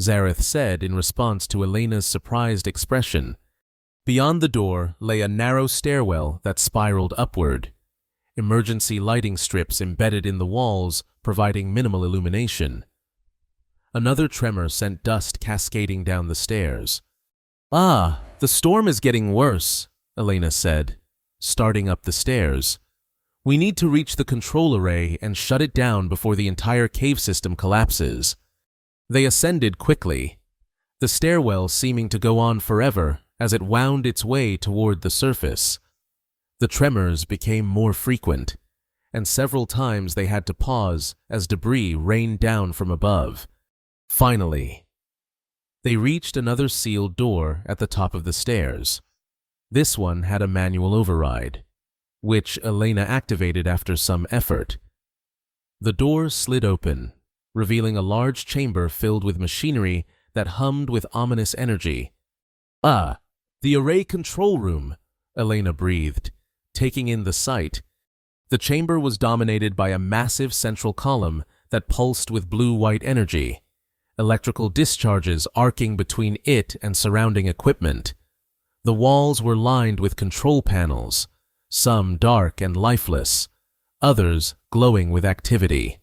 Zareth said in response to Elena's surprised expression. Beyond the door lay a narrow stairwell that spiraled upward, emergency lighting strips embedded in the walls providing minimal illumination. Another tremor sent dust cascading down the stairs. "Ah, the storm is getting worse," Elena said, starting up the stairs. "We need to reach the control array and shut it down before the entire cave system collapses." They ascended quickly, the stairwell seeming to go on forever as it wound its way toward the surface. The tremors became more frequent, and several times they had to pause as debris rained down from above. Finally, they reached another sealed door at the top of the stairs. This one had a manual override, which Elena activated after some effort. The door slid open, revealing a large chamber filled with machinery that hummed with ominous energy. "Ah, the array control room," Elena breathed, taking in the sight. The chamber was dominated by a massive central column that pulsed with blue-white energy. electrical discharges arcing between it and surrounding equipment. The walls were lined with control panels, some dark and lifeless, others glowing with activity.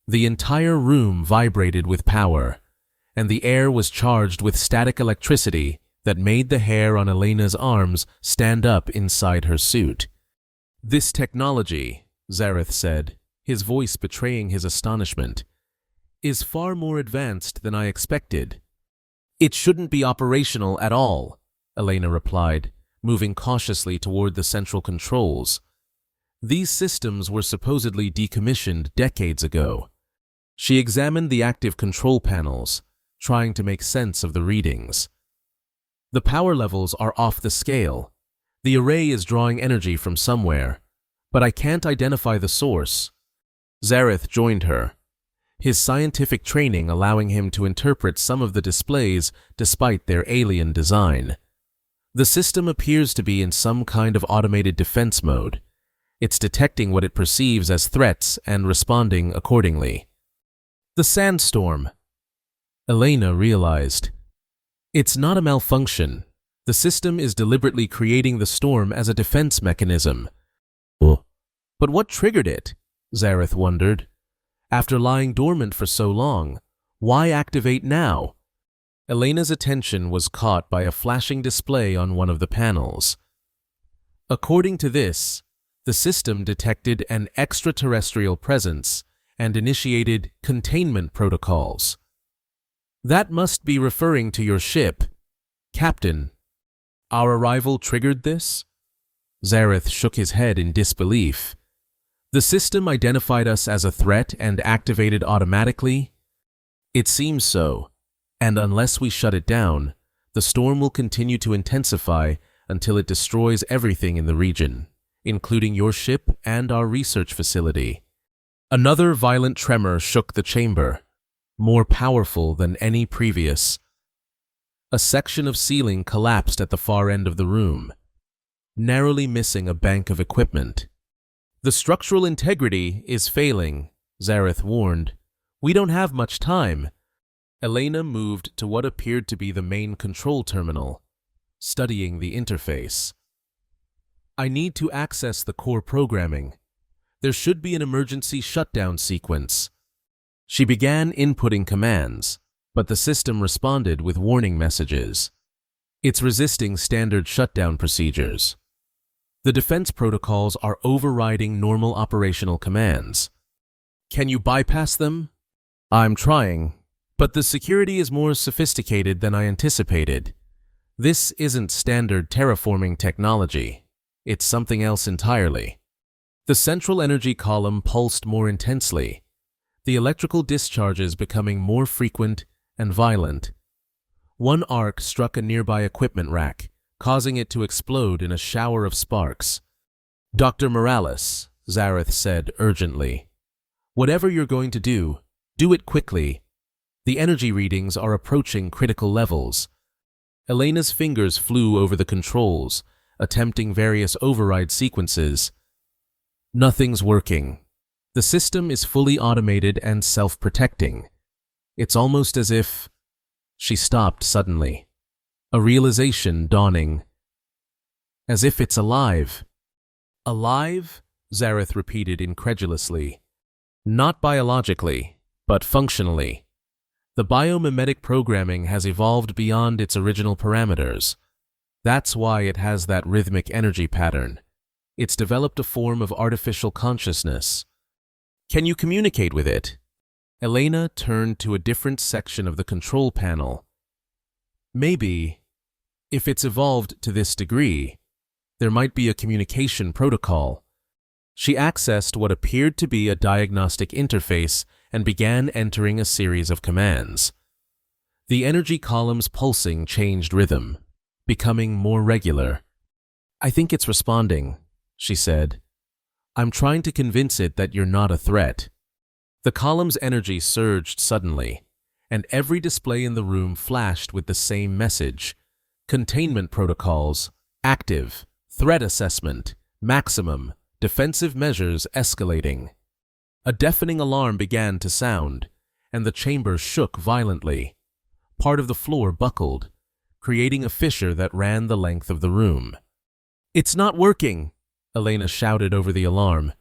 The entire room vibrated with power, and the air was charged with static electricity that made the hair on Elena's arms stand up inside her suit. "This technology," Zareth said, his voice betraying his astonishment, "is far more advanced than I expected." "It shouldn't be operational at all," Elena replied, moving cautiously toward the central controls. These systems were supposedly decommissioned decades ago. She examined the active control panels, trying to make sense of the readings. "The power levels are off the scale. The array is drawing energy from somewhere, but I can't identify the source." Zareth joined her, his scientific training allowing him to interpret some of the displays despite their alien design. The system appears to be in some kind of automated defense mode. It's detecting what it perceives as threats and responding accordingly. "The sandstorm," Elena realized. "It's not a malfunction. The system is deliberately creating the storm as a defense mechanism." "But what triggered it?" Zareth wondered. "After lying dormant for so long, why activate now?" Elena's attention was caught by a flashing display on one of the panels. According to this, the system detected an extraterrestrial presence and initiated containment protocols. "That must be referring to your ship, Captain. Our arrival triggered this?" Zareth shook his head in disbelief. "The system identified us as a threat and activated automatically?" "It seems so, and unless we shut it down, the storm will continue to intensify until it destroys everything in the region, including your ship and our research facility." Another violent tremor shook the chamber, more powerful than any previous. A section of ceiling collapsed at the far end of the room, narrowly missing a bank of equipment. "The structural integrity is failing," Zareth warned. "We don't have much time." Elena moved to what appeared to be the main control terminal, studying the interface. "I need to access the core programming. There should be an emergency shutdown sequence." She began inputting commands, but the system responded with warning messages. It's resisting standard shutdown procedures. The defense protocols are overriding normal operational commands. "Can you bypass them?" "I'm trying, but the security is more sophisticated than I anticipated. This isn't standard terraforming technology. It's something else entirely." The central energy column pulsed more intensely, the electrical discharges becoming more frequent and violent. One arc struck a nearby equipment rack, causing it to explode in a shower of sparks. "Dr. Morales," Zareth said urgently, "whatever you're going to do it quickly. The energy readings are approaching critical levels." Elena's fingers flew over the controls, attempting various override sequences. "Nothing's working. The system is fully automated and self-protecting. It's almost as if—" She stopped suddenly, a realization dawning. "As if it's alive." "Alive?" Zareth repeated incredulously. "Not biologically, but functionally. The biomimetic programming has evolved beyond its original parameters. That's why it has that rhythmic energy pattern. It's developed a form of artificial consciousness." "Can you communicate with it?" Elena turned to a different section of the control panel. "Maybe, if it's evolved to this degree, there might be a communication protocol." She accessed what appeared to be a diagnostic interface and began entering a series of commands. The energy column's pulsing changed rhythm, becoming more regular. "I think it's responding," she said. "I'm trying to convince it that you're not a threat." The column's energy surged suddenly, and every display in the room flashed with the same message: containment protocols, active, threat assessment, maximum, defensive measures escalating. A deafening alarm began to sound, and the chamber shook violently. Part of the floor buckled, creating a fissure that ran the length of the room. "It's not working," Elena shouted over the alarm.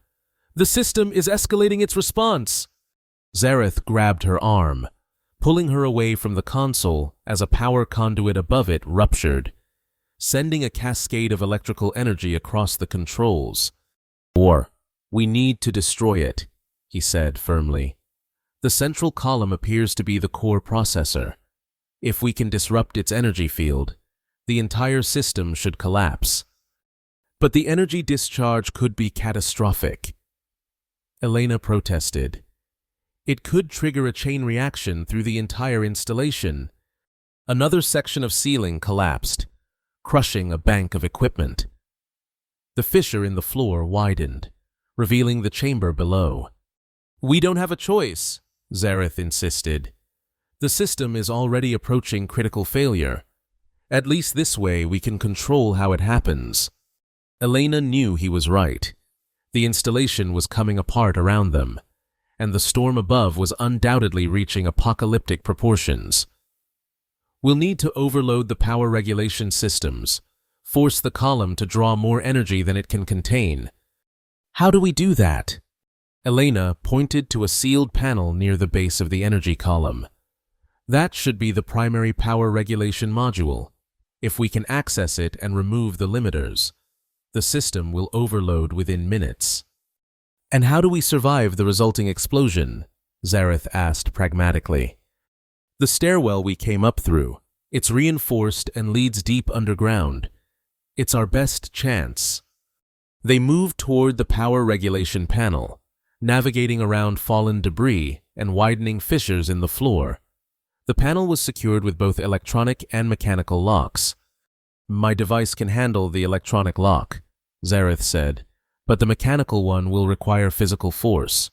"The system is escalating its response." Zareth grabbed her arm, pulling her away from the console as a power conduit above it ruptured, sending a cascade of electrical energy across the controls. "We need to destroy it," he said firmly. "The central column appears to be the core processor. If we can disrupt its energy field, the entire system should collapse. But the energy discharge could be catastrophic." Elena protested. "It could trigger a chain reaction through the entire installation." Another section of ceiling collapsed, crushing a bank of equipment. The fissure in the floor widened, revealing the chamber below. "We don't have a choice," Zareth insisted. "The system is already approaching critical failure. At least this way we can control how it happens." Elena knew he was right. The installation was coming apart around them, and the storm above was undoubtedly reaching apocalyptic proportions. "We'll need to overload the power regulation systems, force the column to draw more energy than it can contain." "How do we do that?" Elena pointed to a sealed panel near the base of the energy column. "That should be the primary power regulation module. If we can access it and remove the limiters, the system will overload within minutes." "And how do we survive the resulting explosion?" Zareth asked pragmatically. "The stairwell we came up through. It's reinforced and leads deep underground. It's our best chance." They moved toward the power regulation panel, navigating around fallen debris and widening fissures in the floor. The panel was secured with both electronic and mechanical locks. "My device can handle the electronic lock," Zareth said, "but the mechanical one will require physical force."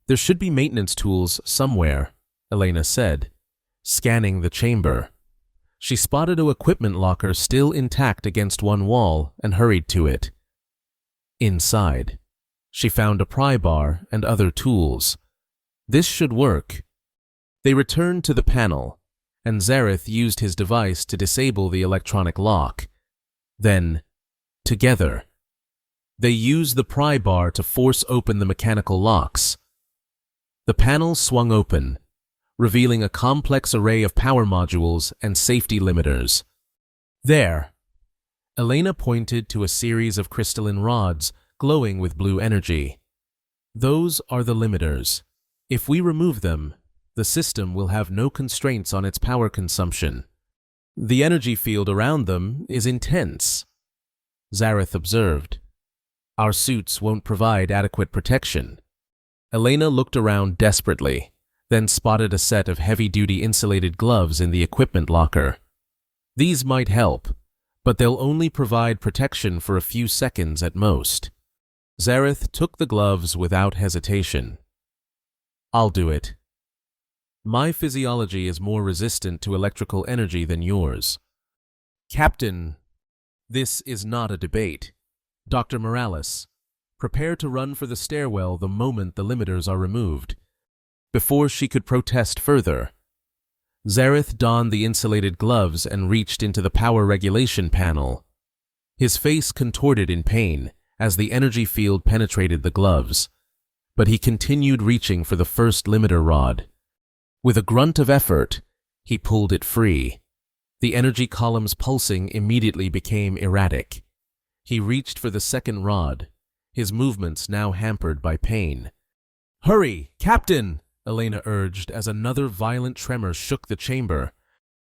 "There should be maintenance tools somewhere," Elena said, scanning the chamber. She spotted an equipment locker still intact against one wall and hurried to it. Inside, she found a pry bar and other tools. This should work. They returned to the panel, and Zareth used his device to disable the electronic lock. Then, together, they used the pry bar to force open the mechanical locks. The panel swung open, revealing a complex array of power modules and safety limiters. "There," Elena pointed to a series of crystalline rods glowing with blue energy. "Those are the limiters. If we remove them, the system will have no constraints on its power consumption. The energy field around them is intense," Zareth observed. "Our suits won't provide adequate protection." Elena looked around desperately, then spotted a set of heavy-duty insulated gloves in the equipment locker. "These might help, but they'll only provide protection for a few seconds at most." Zareth took the gloves without hesitation. "I'll do it. My physiology is more resistant to electrical energy than yours." "Captain, this is not a debate. Dr. Morales, prepare to run for the stairwell the moment the limiters are removed." Before she could protest further, Zareth donned the insulated gloves and reached into the power regulation panel. His face contorted in pain as the energy field penetrated the gloves, but he continued reaching for the first limiter rod. With a grunt of effort, he pulled it free. The energy column's pulsing immediately became erratic. He reached for the second rod, his movements now hampered by pain. "Hurry, Captain!" Elena urged as another violent tremor shook the chamber.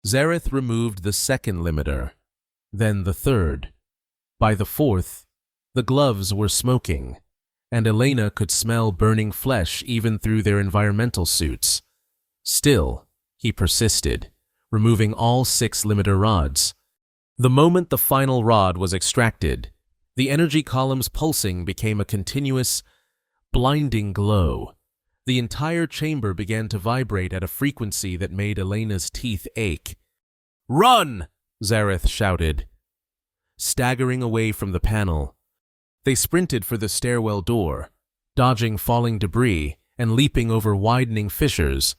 Zareth removed the second limiter, then the third. By the fourth, the gloves were smoking, and Elena could smell burning flesh even through their environmental suits. Still, he persisted, removing all 6 limiter rods. The moment the final rod was extracted, the energy column's pulsing became a continuous, blinding glow. The entire chamber began to vibrate at a frequency that made Elena's teeth ache. "Run!" Zareth shouted. Staggering away from the panel, they sprinted for the stairwell door, dodging falling debris and leaping over widening fissures.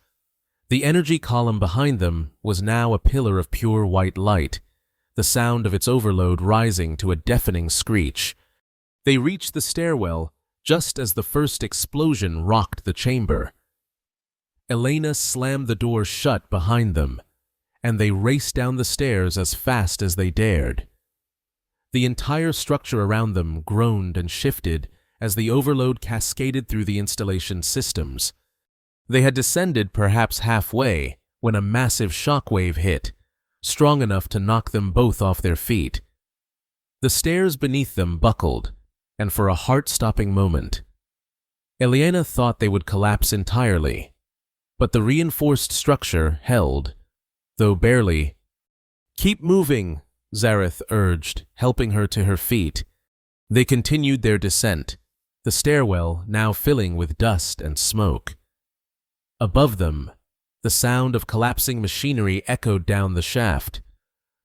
The energy column behind them was now a pillar of pure white light, the sound of its overload rising to a deafening screech. They reached the stairwell just as the first explosion rocked the chamber. Elena slammed the door shut behind them, and they raced down the stairs as fast as they dared. The entire structure around them groaned and shifted as the overload cascaded through the installation systems. They had descended perhaps halfway when a massive shockwave hit, strong enough to knock them both off their feet. The stairs beneath them buckled, and for a heart-stopping moment, Elena thought they would collapse entirely, but the reinforced structure held, though barely. "Keep moving," Zareth urged, helping her to her feet. They continued their descent, the stairwell now filling with dust and smoke. Above them, the sound of collapsing machinery echoed down the shaft.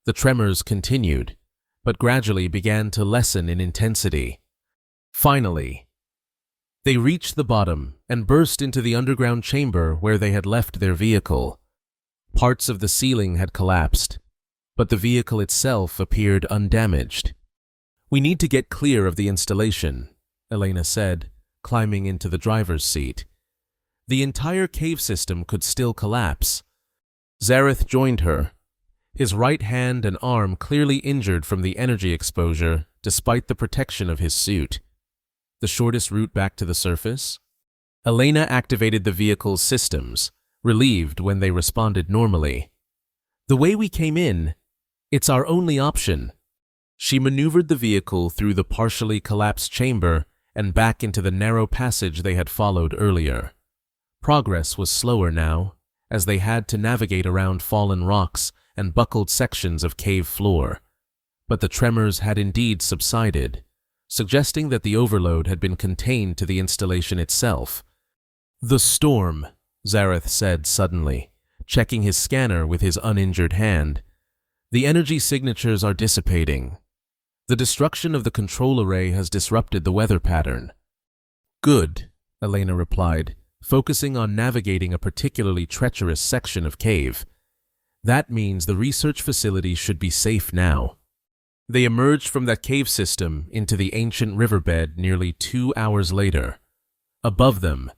The tremors continued, but gradually began to lessen in intensity. Finally, they reached the bottom and burst into the underground chamber where they had left their vehicle. Parts of the ceiling had collapsed, but the vehicle itself appeared undamaged. "We need to get clear of the installation," Elena said, climbing into the driver's seat. The entire cave system could still collapse. Zareth joined her, his right hand and arm clearly injured from the energy exposure despite the protection of his suit. The shortest route back to the surface? Elena activated the vehicle's systems, relieved when they responded normally. "The way we came in, it's our only option." She maneuvered the vehicle through the partially collapsed chamber and back into the narrow passage they had followed earlier. Progress was slower now, as they had to navigate around fallen rocks and buckled sections of cave floor. But the tremors had indeed subsided, suggesting that the overload had been contained to the installation itself. "The storm," Zareth said suddenly, checking his scanner with his uninjured hand. "The energy signatures are dissipating. The destruction of the control array has disrupted the weather pattern." "Good," Elena replied, focusing on navigating a particularly treacherous section of cave. "That means the research facility should be safe now." They emerged from that cave system into the ancient riverbed nearly 2 hours later. Above them,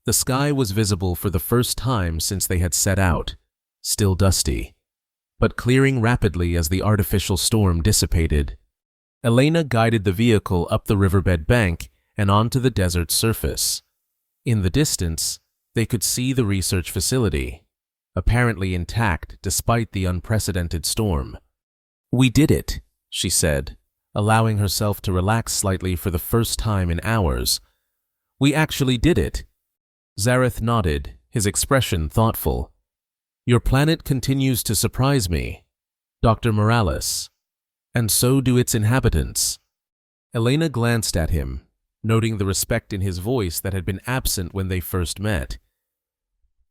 the sky was visible for the first time since they had set out, still dusty, but clearing rapidly as the artificial storm dissipated. Elena guided the vehicle up the riverbed bank and onto the desert surface. In the distance, they could see the research facility, apparently intact despite the unprecedented storm. "We did it," she said, allowing herself to relax slightly for the first time in hours. "We actually did it." Zareth nodded, his expression thoughtful. "Your planet continues to surprise me, Dr. Morales, and so do its inhabitants." Elena glanced at him, noting the respect in his voice that had been absent when they first met.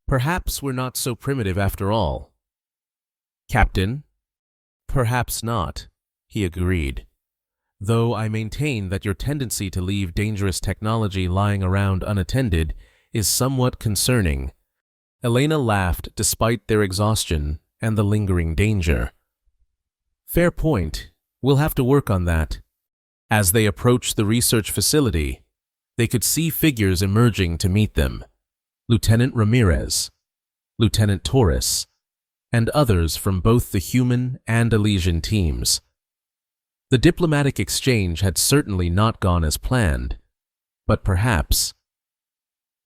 "Perhaps we're not so primitive after all." "Captain?" "Perhaps not," he agreed, "though I maintain that your tendency to leave dangerous technology lying around unattended is somewhat concerning." Elena laughed despite their exhaustion and the lingering danger. "Fair point. We'll have to work on that." As they approached the research facility, they could see figures emerging to meet them. Lieutenant Ramirez, Lieutenant Torres, and others from both the human and Elysian teams. The diplomatic exchange had certainly not gone as planned, but perhaps,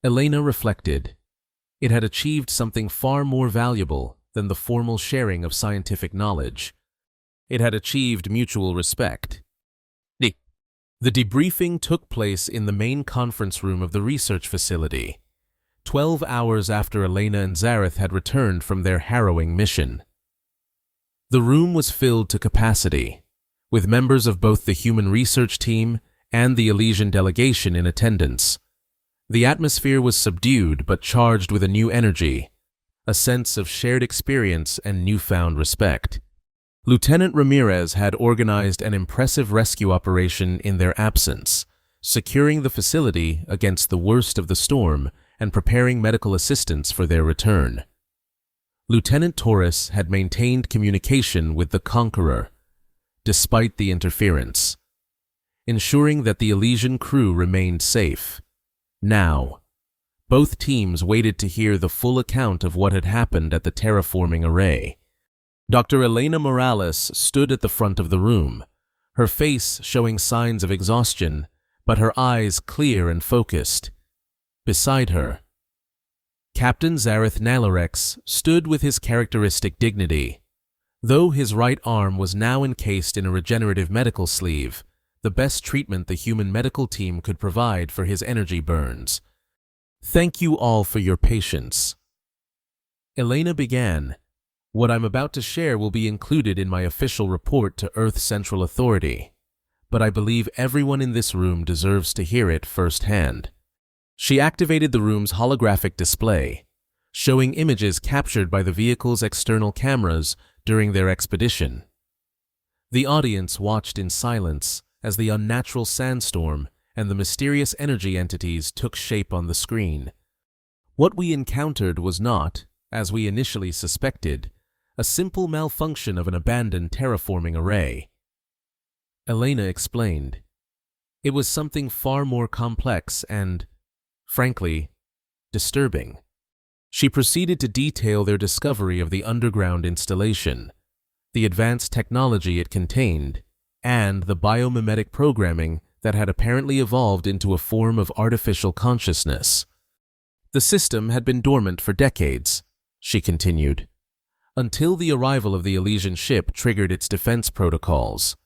Elena reflected, it had achieved something far more valuable than the formal sharing of scientific knowledge. It had achieved mutual respect. The debriefing took place in the main conference room of the research facility, 12 hours after Elena and Zareth had returned from their harrowing mission. The room was filled to capacity, with members of both the human research team and the Elysian delegation in attendance. The atmosphere was subdued but charged with a new energy, a sense of shared experience and newfound respect. Lieutenant Ramirez had organized an impressive rescue operation in their absence, securing the facility against the worst of the storm and preparing medical assistance for their return. Lieutenant Torres had maintained communication with the Conqueror, despite the interference, ensuring that the Elysian crew remained safe. Now, both teams waited to hear the full account of what had happened at the terraforming array. Dr. Elena Morales stood at the front of the room, her face showing signs of exhaustion, but her eyes clear and focused. Beside her, Captain Zareth Nalarex stood with his characteristic dignity. Though his right arm was now encased in a regenerative medical sleeve, the best treatment the human medical team could provide for his energy burns. "Thank you all for your patience." Elena began. "What I'm about to share will be included in my official report to Earth Central Authority, but I believe everyone in this room deserves to hear it firsthand." She activated the room's holographic display, showing images captured by the vehicle's external cameras during their expedition. The audience watched in silence as the unnatural sandstorm and the mysterious energy entities took shape on the screen. What we encountered was not, as we initially suspected, a simple malfunction of an abandoned terraforming array. Elena explained. It was something far more complex and, frankly, disturbing. She proceeded to detail their discovery of the underground installation, the advanced technology it contained, and the biomimetic programming that had apparently evolved into a form of artificial consciousness. The system had been dormant for decades, she continued, until the arrival of the Elysian ship triggered its defense protocols.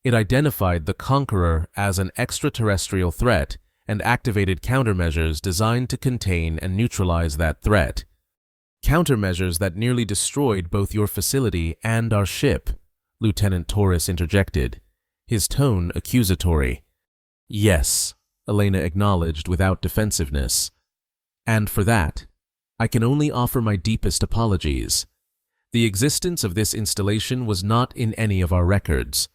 It identified the Conqueror as an extraterrestrial threat and activated countermeasures designed to contain and neutralize that threat. Countermeasures that nearly destroyed both your facility and our ship, Lieutenant Torres interjected, his tone accusatory. Yes, Elena acknowledged without defensiveness. And for that, I can only offer my deepest apologies. The existence of this installation was not in any of our records.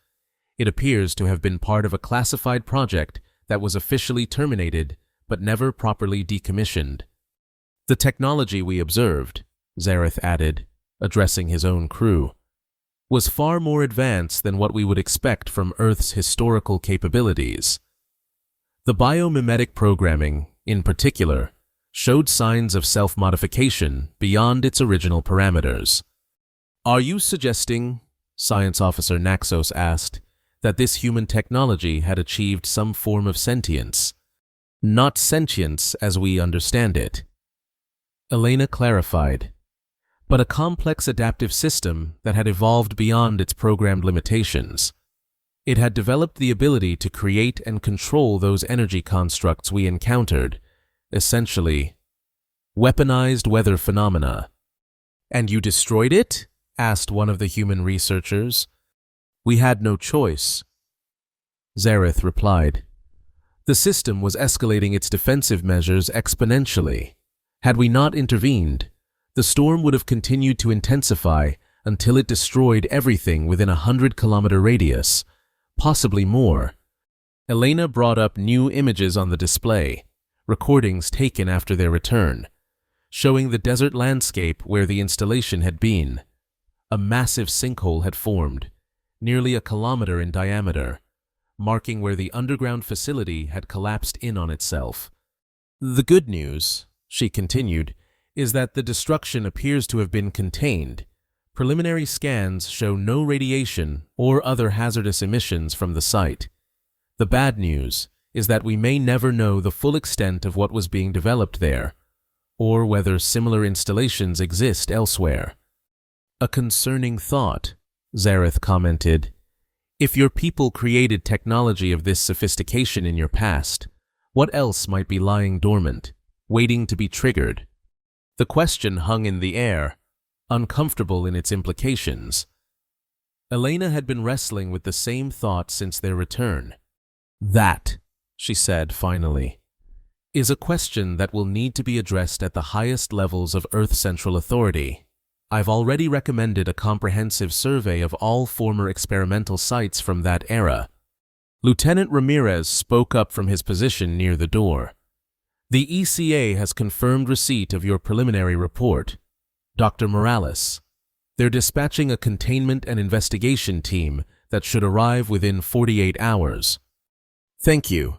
It appears to have been part of a classified project that was officially terminated but never properly decommissioned. The technology we observed, Zareth added, addressing his own crew, was far more advanced than what we would expect from Earth's historical capabilities. The biomimetic programming, in particular, showed signs of self-modification beyond its original parameters. Are you suggesting, Science Officer Naxos asked, that this human technology had achieved some form of sentience? Not sentience as we understand it. Elena clarified, but a complex adaptive system that had evolved beyond its programmed limitations. It had developed the ability to create and control those energy constructs we encountered, essentially, weaponized weather phenomena. And you destroyed it? Asked one of the human researchers. We had no choice. Zareth replied. The system was escalating its defensive measures exponentially. Had we not intervened, the storm would have continued to intensify until it destroyed everything within a 100-kilometer radius, possibly more. Elena brought up new images on the display, recordings taken after their return, showing the desert landscape where the installation had been. A massive sinkhole had formed, nearly a kilometer in diameter, marking where the underground facility had collapsed in on itself. The good news, she continued, is that the destruction appears to have been contained. Preliminary scans show no radiation or other hazardous emissions from the site. The bad news is that we may never know the full extent of what was being developed there, or whether similar installations exist elsewhere. A concerning thought, Zareth commented. If your people created technology of this sophistication in your past, what else might be lying dormant, waiting to be triggered? The question hung in the air, uncomfortable in its implications. Elena had been wrestling with the same thought since their return. That, she said finally, is a question that will need to be addressed at the highest levels of Earth Central Authority. I've already recommended a comprehensive survey of all former experimental sites from that era. Lieutenant Ramirez spoke up from his position near the door. The ECA has confirmed receipt of your preliminary report. Dr. Morales. They're dispatching a containment and investigation team that should arrive within 48 hours. Thank you,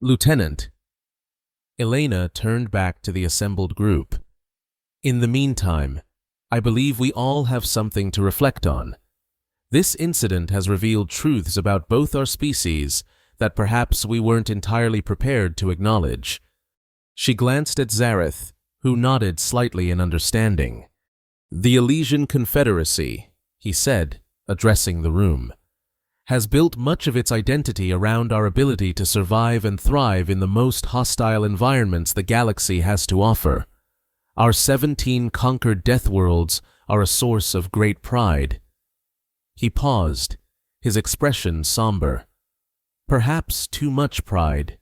Lieutenant. Elena turned back to the assembled group. In the meantime, I believe we all have something to reflect on. This incident has revealed truths about both our species that perhaps we weren't entirely prepared to acknowledge. She glanced at Zareth, who nodded slightly in understanding. The Elysian Confederacy, he said, addressing the room, has built much of its identity around our ability to survive and thrive in the most hostile environments the galaxy has to offer. Our 17 conquered Deathworlds are a source of great pride. He paused, his expression somber. Perhaps too much pride.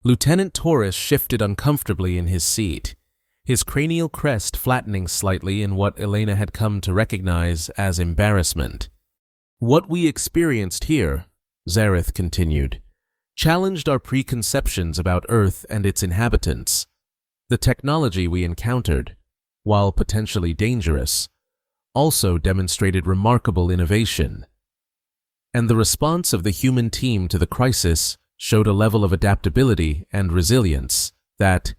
Lieutenant Taurus shifted uncomfortably in his seat, his cranial crest flattening slightly in what Elena had come to recognize as embarrassment. What we experienced here, Zareth continued, challenged our preconceptions about Earth and its inhabitants. The technology we encountered, while potentially dangerous, also demonstrated remarkable innovation. And the response of the human team to the crisis showed a level of adaptability and resilience that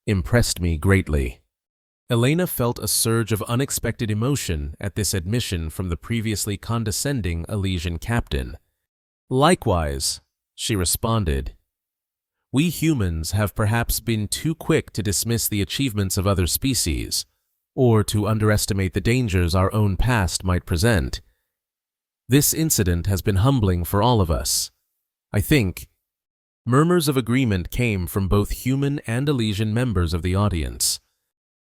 impressed me greatly. Elena felt a surge of unexpected emotion at this admission from the previously condescending Elysian captain. Likewise, she responded, we humans have perhaps been too quick to dismiss the achievements of other species, or to underestimate the dangers our own past might present. This incident has been humbling for all of us. I think. Murmurs of agreement came from both human and Elysian members of the audience.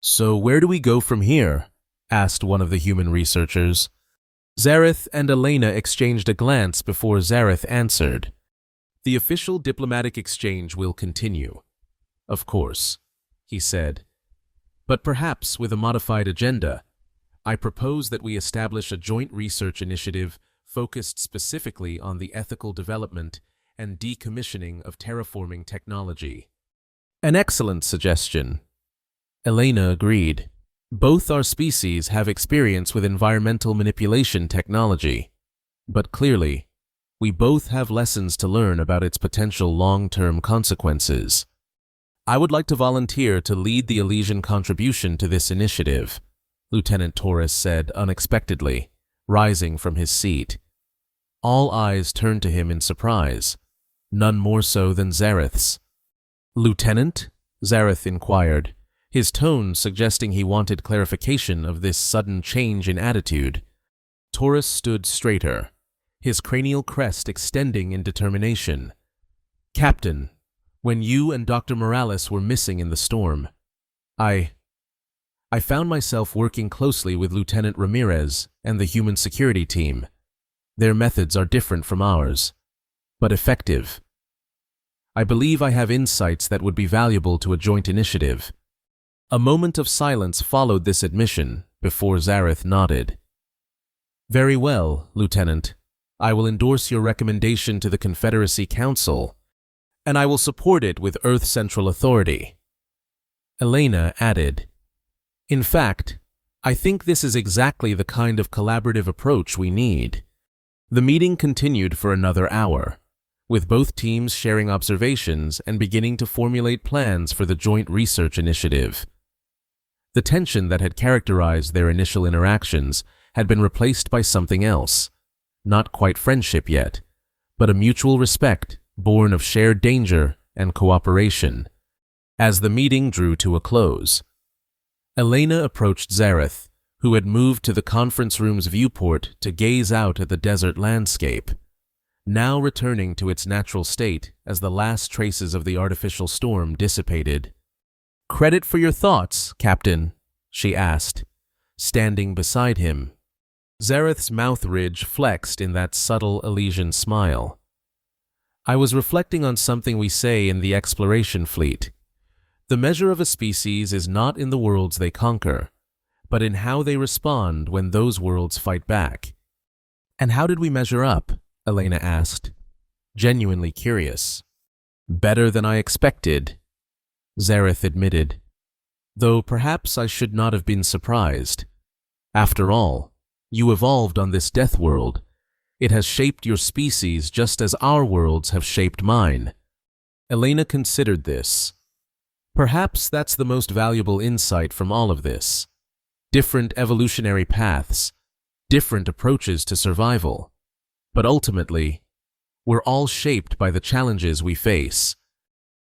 So where do we go from here? Asked one of the human researchers. Zareth and Elena exchanged a glance before Zareth answered. The official diplomatic exchange will continue. Of course, he said. But perhaps with a modified agenda. I propose that we establish a joint research initiative focused specifically on the ethical development and decommissioning of terraforming technology. An excellent suggestion. Elena agreed. Both our species have experience with environmental manipulation technology, but clearly, we both have lessons to learn about its potential long-term consequences. I would like to volunteer to lead the Elysian contribution to this initiative, Lieutenant Taurus said unexpectedly, rising from his seat. All eyes turned to him in surprise, none more so than Zareth's. Lieutenant? Zareth inquired, his tone suggesting he wanted clarification of this sudden change in attitude. Taurus stood straighter, his cranial crest extending in determination. Captain, when you and Dr. Morales were missing in the storm, I found myself working closely with Lieutenant Ramirez and the human security team. Their methods are different from ours, but effective. I believe I have insights that would be valuable to a joint initiative. A moment of silence followed this admission before Zareth nodded. Very well, Lieutenant. I will endorse your recommendation to the Confederacy Council, and I will support it with Earth Central Authority. Elena added, in fact, I think this is exactly the kind of collaborative approach we need. The meeting continued for another hour, with both teams sharing observations and beginning to formulate plans for the joint research initiative. The tension that had characterized their initial interactions had been replaced by something else, not quite friendship yet, but a mutual respect born of shared danger and cooperation. As the meeting drew to a close, Elena approached Zareth, who had moved to the conference room's viewport to gaze out at the desert landscape, now returning to its natural state as the last traces of the artificial storm dissipated. Credit for your thoughts, Captain, she asked, standing beside him. Zareth's mouth ridge flexed in that subtle Elysian smile. I was reflecting on something we say in the exploration fleet. The measure of a species is not in the worlds they conquer, but in how they respond when those worlds fight back. And how did we measure up? Elena asked, genuinely curious. Better than I expected. Zareth admitted, though perhaps I should not have been surprised. After all, you evolved on this death world. It has shaped your species just as our worlds have shaped mine. Elena considered this. Perhaps that's the most valuable insight from all of this. Different evolutionary paths, different approaches to survival. But ultimately, we're all shaped by the challenges we face.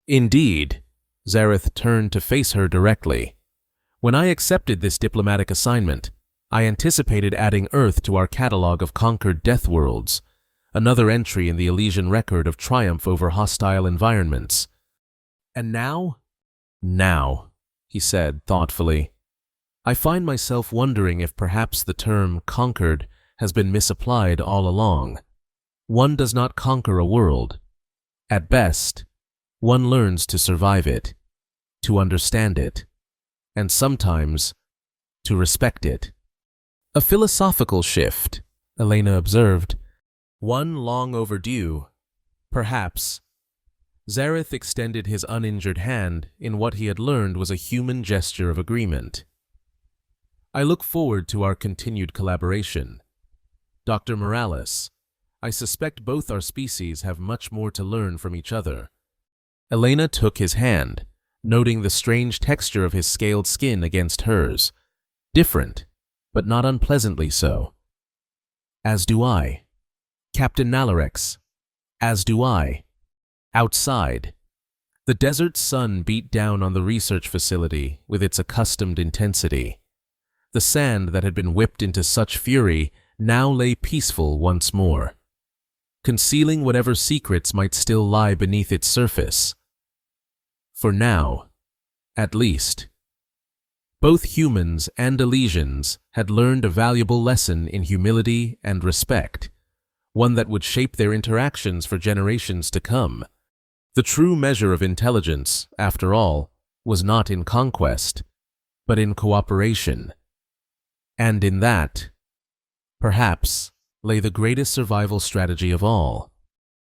Indeed, Zareth turned to face her directly. When I accepted this diplomatic assignment, I anticipated adding Earth to our catalog of conquered death worlds, another entry in the Elysian record of triumph over hostile environments. And now? Now, he said thoughtfully, I find myself wondering if perhaps the term conquered has been misapplied all along. One does not conquer a world. At best, one learns to survive it, to understand it, and sometimes to respect it. A philosophical shift, Elena observed. One long overdue, perhaps. Zareth extended his uninjured hand in what he had learned was a human gesture of agreement. I look forward to our continued collaboration. Dr. Morales, I suspect both our species have much more to learn from each other. Elena took his hand, noting the strange texture of his scaled skin against hers. Different, but not unpleasantly so. As do I. Captain Nalarex. As do I. Outside, the desert sun beat down on the research facility with its accustomed intensity. The sand that had been whipped into such fury now lay peaceful once more, concealing whatever secrets might still lie beneath its surface. For now, at least. Both humans and Elysians had learned a valuable lesson in humility and respect, one that would shape their interactions for generations to come. The true measure of intelligence, after all, was not in conquest, but in cooperation. And in that, perhaps, lay the greatest survival strategy of all.